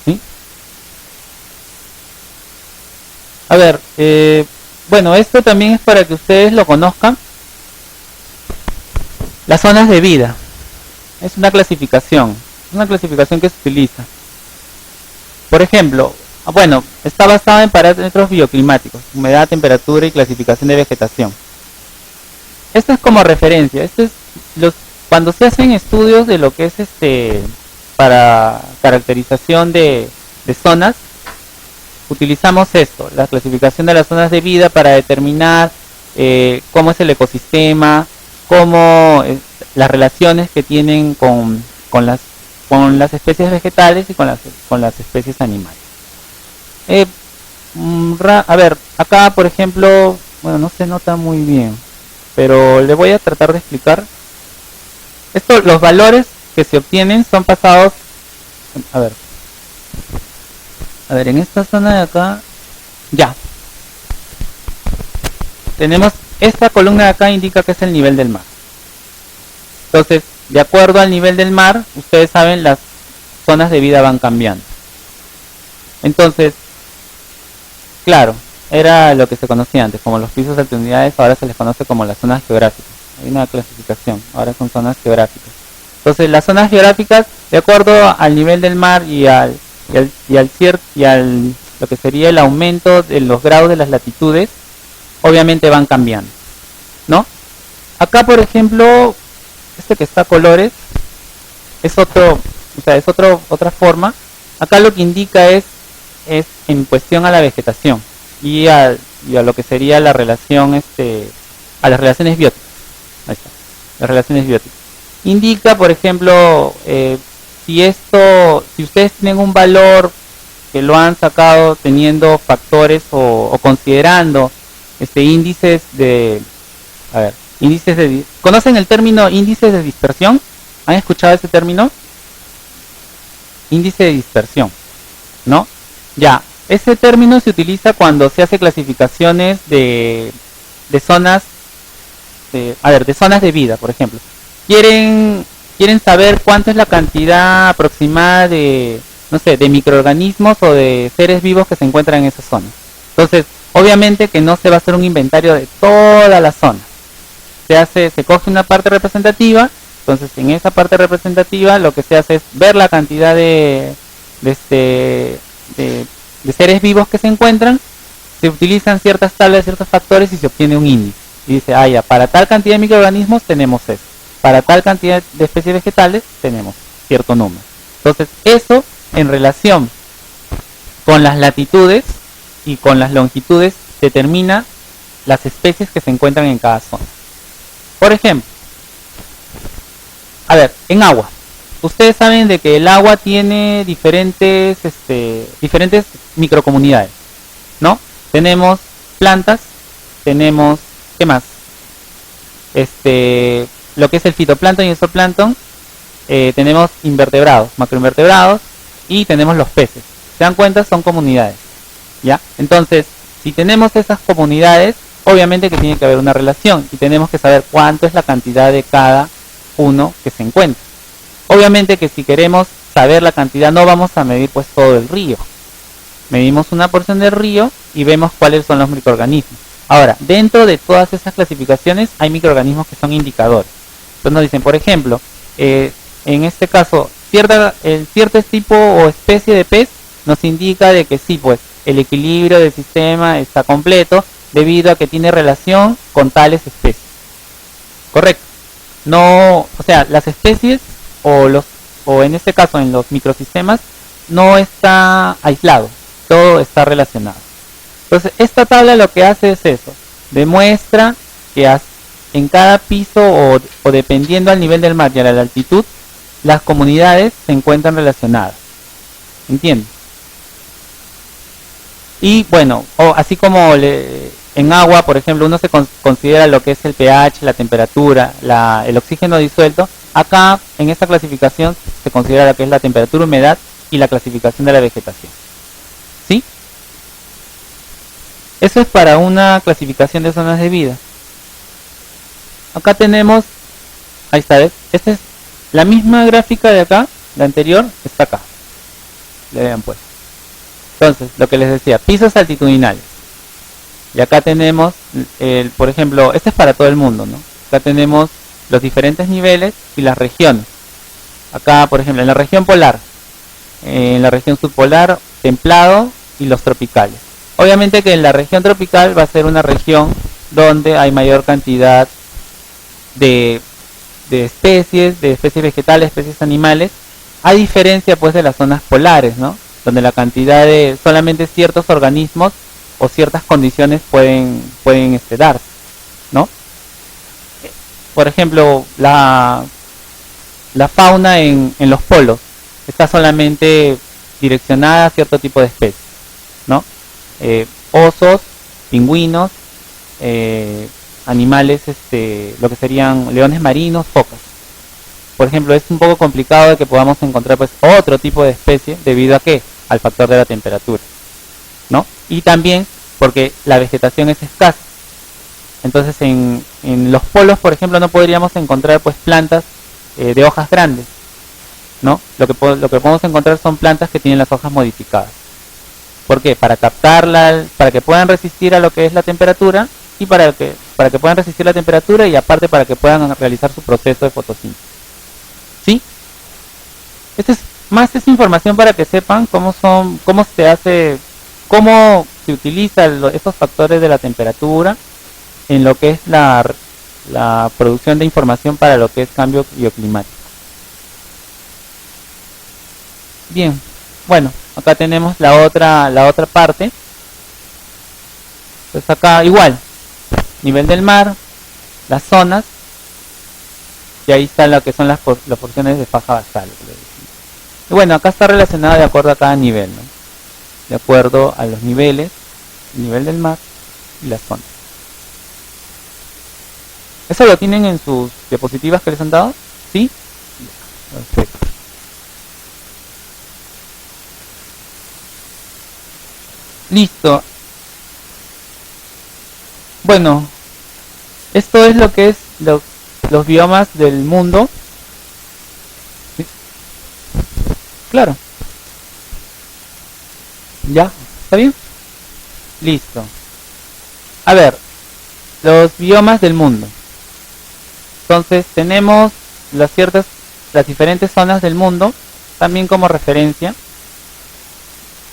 ¿Sí? A ver, bueno, esto también es para que ustedes lo conozcan. Las zonas de vida. Es una clasificación que se utiliza. Por ejemplo, bueno, está basada en parámetros bioclimáticos, humedad, temperatura y clasificación de vegetación. Esto es como referencia. Cuando se hacen estudios de lo que es para caracterización de zonas, utilizamos esto, la clasificación de las zonas de vida para determinar cómo es el ecosistema, cómo las relaciones que tienen con las especies vegetales y con las especies animales. A ver, acá por ejemplo, bueno, no se nota muy bien, pero le voy a tratar de explicar. Los valores que se obtienen son pasados, a ver, en esta zona de acá, ya. Tenemos esta columna de acá, indica que es el nivel del mar. Entonces, de acuerdo al nivel del mar, ustedes saben, las zonas de vida van cambiando. Entonces, claro, era lo que se conocía antes, como los pisos de alternidades, ahora se les conoce como las zonas geográficas. Hay una clasificación, ahora son zonas geográficas. Entonces, las zonas geográficas, de acuerdo al nivel del mar y al lo que sería el aumento de los grados de las latitudes, obviamente van cambiando, ¿no? Acá, por ejemplo, que está a colores, es otra forma. Acá lo que indica es en cuestión a la vegetación y a lo que sería la relación, a las relaciones bióticas. Ahí está, las relaciones bióticas. Indica, por ejemplo, si ustedes tienen un valor que lo han sacado teniendo factores o considerando índices de, ¿conocen el término índices de dispersión? ¿Han escuchado ese término? Índice de dispersión, ¿no? Ya, ese término se utiliza cuando se hace clasificaciones de zonas, de zonas de vida, por ejemplo. Quieren saber cuánto es la cantidad aproximada de microorganismos o de seres vivos que se encuentran en esa zona. Entonces, obviamente que no se va a hacer un inventario de toda la zona, se coge una parte representativa. Entonces en esa parte representativa lo que se hace es ver la cantidad de seres vivos que se encuentran, se utilizan ciertas tablas, ciertos factores y se obtiene un índice. Y dice, ya, para tal cantidad de microorganismos tenemos eso, para tal cantidad de especies vegetales tenemos cierto número. Entonces eso en relación con las latitudes y con las longitudes determina las especies que se encuentran en cada zona. Por ejemplo, a ver, en agua. Ustedes saben de que el agua tiene diferentes microcomunidades, ¿no? Tenemos plantas, tenemos, ¿qué más? Lo que es el fitoplancton y el zooplancton, tenemos invertebrados, macroinvertebrados y tenemos los peces. ¿Se dan cuenta? Son comunidades, ¿ya? Entonces, si tenemos esas comunidades, obviamente que tiene que haber una relación y tenemos que saber cuánto es la cantidad de cada uno que se encuentra. Obviamente que si queremos saber la cantidad no vamos a medir pues todo el río. Medimos una porción del río y vemos cuáles son los microorganismos. Ahora, dentro de todas esas clasificaciones hay microorganismos que son indicadores. Entonces nos dicen, por ejemplo, en este caso, cierto tipo o especie de pez nos indica de que sí, pues el equilibrio del sistema está completo debido a que tiene relación con tales especies. Correcto. No, o sea, las especies o en este caso en los microsistemas no está aislado, todo está relacionado. Entonces esta tabla lo que hace es eso, demuestra que en cada piso o dependiendo al nivel del mar y a la altitud, las comunidades se encuentran relacionadas. ¿Entienden? Y bueno, así como en agua, por ejemplo, uno se considera lo que es el pH, la temperatura, el oxígeno disuelto. Acá, en esta clasificación, se considera lo que es la temperatura, humedad y la clasificación de la vegetación. ¿Sí? Eso es para una clasificación de zonas de vida. Acá tenemos, ahí está, ¿ves? Esta es la misma gráfica de acá, la anterior, está acá. Le vean pues. Entonces, lo que les decía, pisos altitudinales. Y acá tenemos, por ejemplo, este es para todo el mundo, ¿no? Acá tenemos los diferentes niveles y las regiones. Acá, por ejemplo, en la región polar, en la región subpolar, templado y los tropicales. Obviamente que en la región tropical va a ser una región donde hay mayor cantidad de especies vegetales, especies animales, a diferencia pues de las zonas polares, ¿no? Donde la cantidad de solamente ciertos organismos o ciertas condiciones pueden darse, ¿no? Por ejemplo, la fauna en los polos está solamente direccionada a cierto tipo de especies, ¿no? Osos, pingüinos, animales, lo que serían leones marinos, focas. Por ejemplo, es un poco complicado de que podamos encontrar pues otro tipo de especie debido a ¿qué? Al factor de la temperatura, ¿no? Y también porque la vegetación es escasa. Entonces en los polos, por ejemplo, no podríamos encontrar pues plantas de hojas grandes, ¿no? Lo que podemos encontrar son plantas que tienen las hojas modificadas. ¿Por qué? Para captarla, para que puedan resistir a lo que es la temperatura y para que puedan resistir la temperatura y aparte para que puedan realizar su proceso de fotosíntesis. ¿Sí? Más es información para que sepan cómo se utilizan esos factores de la temperatura en lo que es la producción de información para lo que es cambio bioclimático. Bien, bueno, acá tenemos la otra parte. Entonces acá igual, nivel del mar, las zonas, y ahí está lo que son las porciones de faja basal. Y bueno, acá está relacionado de acuerdo a cada nivel, ¿no? De acuerdo a los niveles, el nivel del mar y las zonas. ¿Eso lo tienen en sus diapositivas que les han dado? ¿Sí? Perfecto. Listo. Bueno, esto es lo que es los biomas del mundo. ¿Sí? Claro. ¿Ya? ¿Está bien? Listo. A ver, los biomas del mundo. Entonces tenemos las diferentes zonas del mundo también como referencia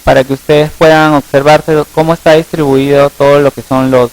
para que ustedes puedan observarse cómo está distribuido todo lo que son los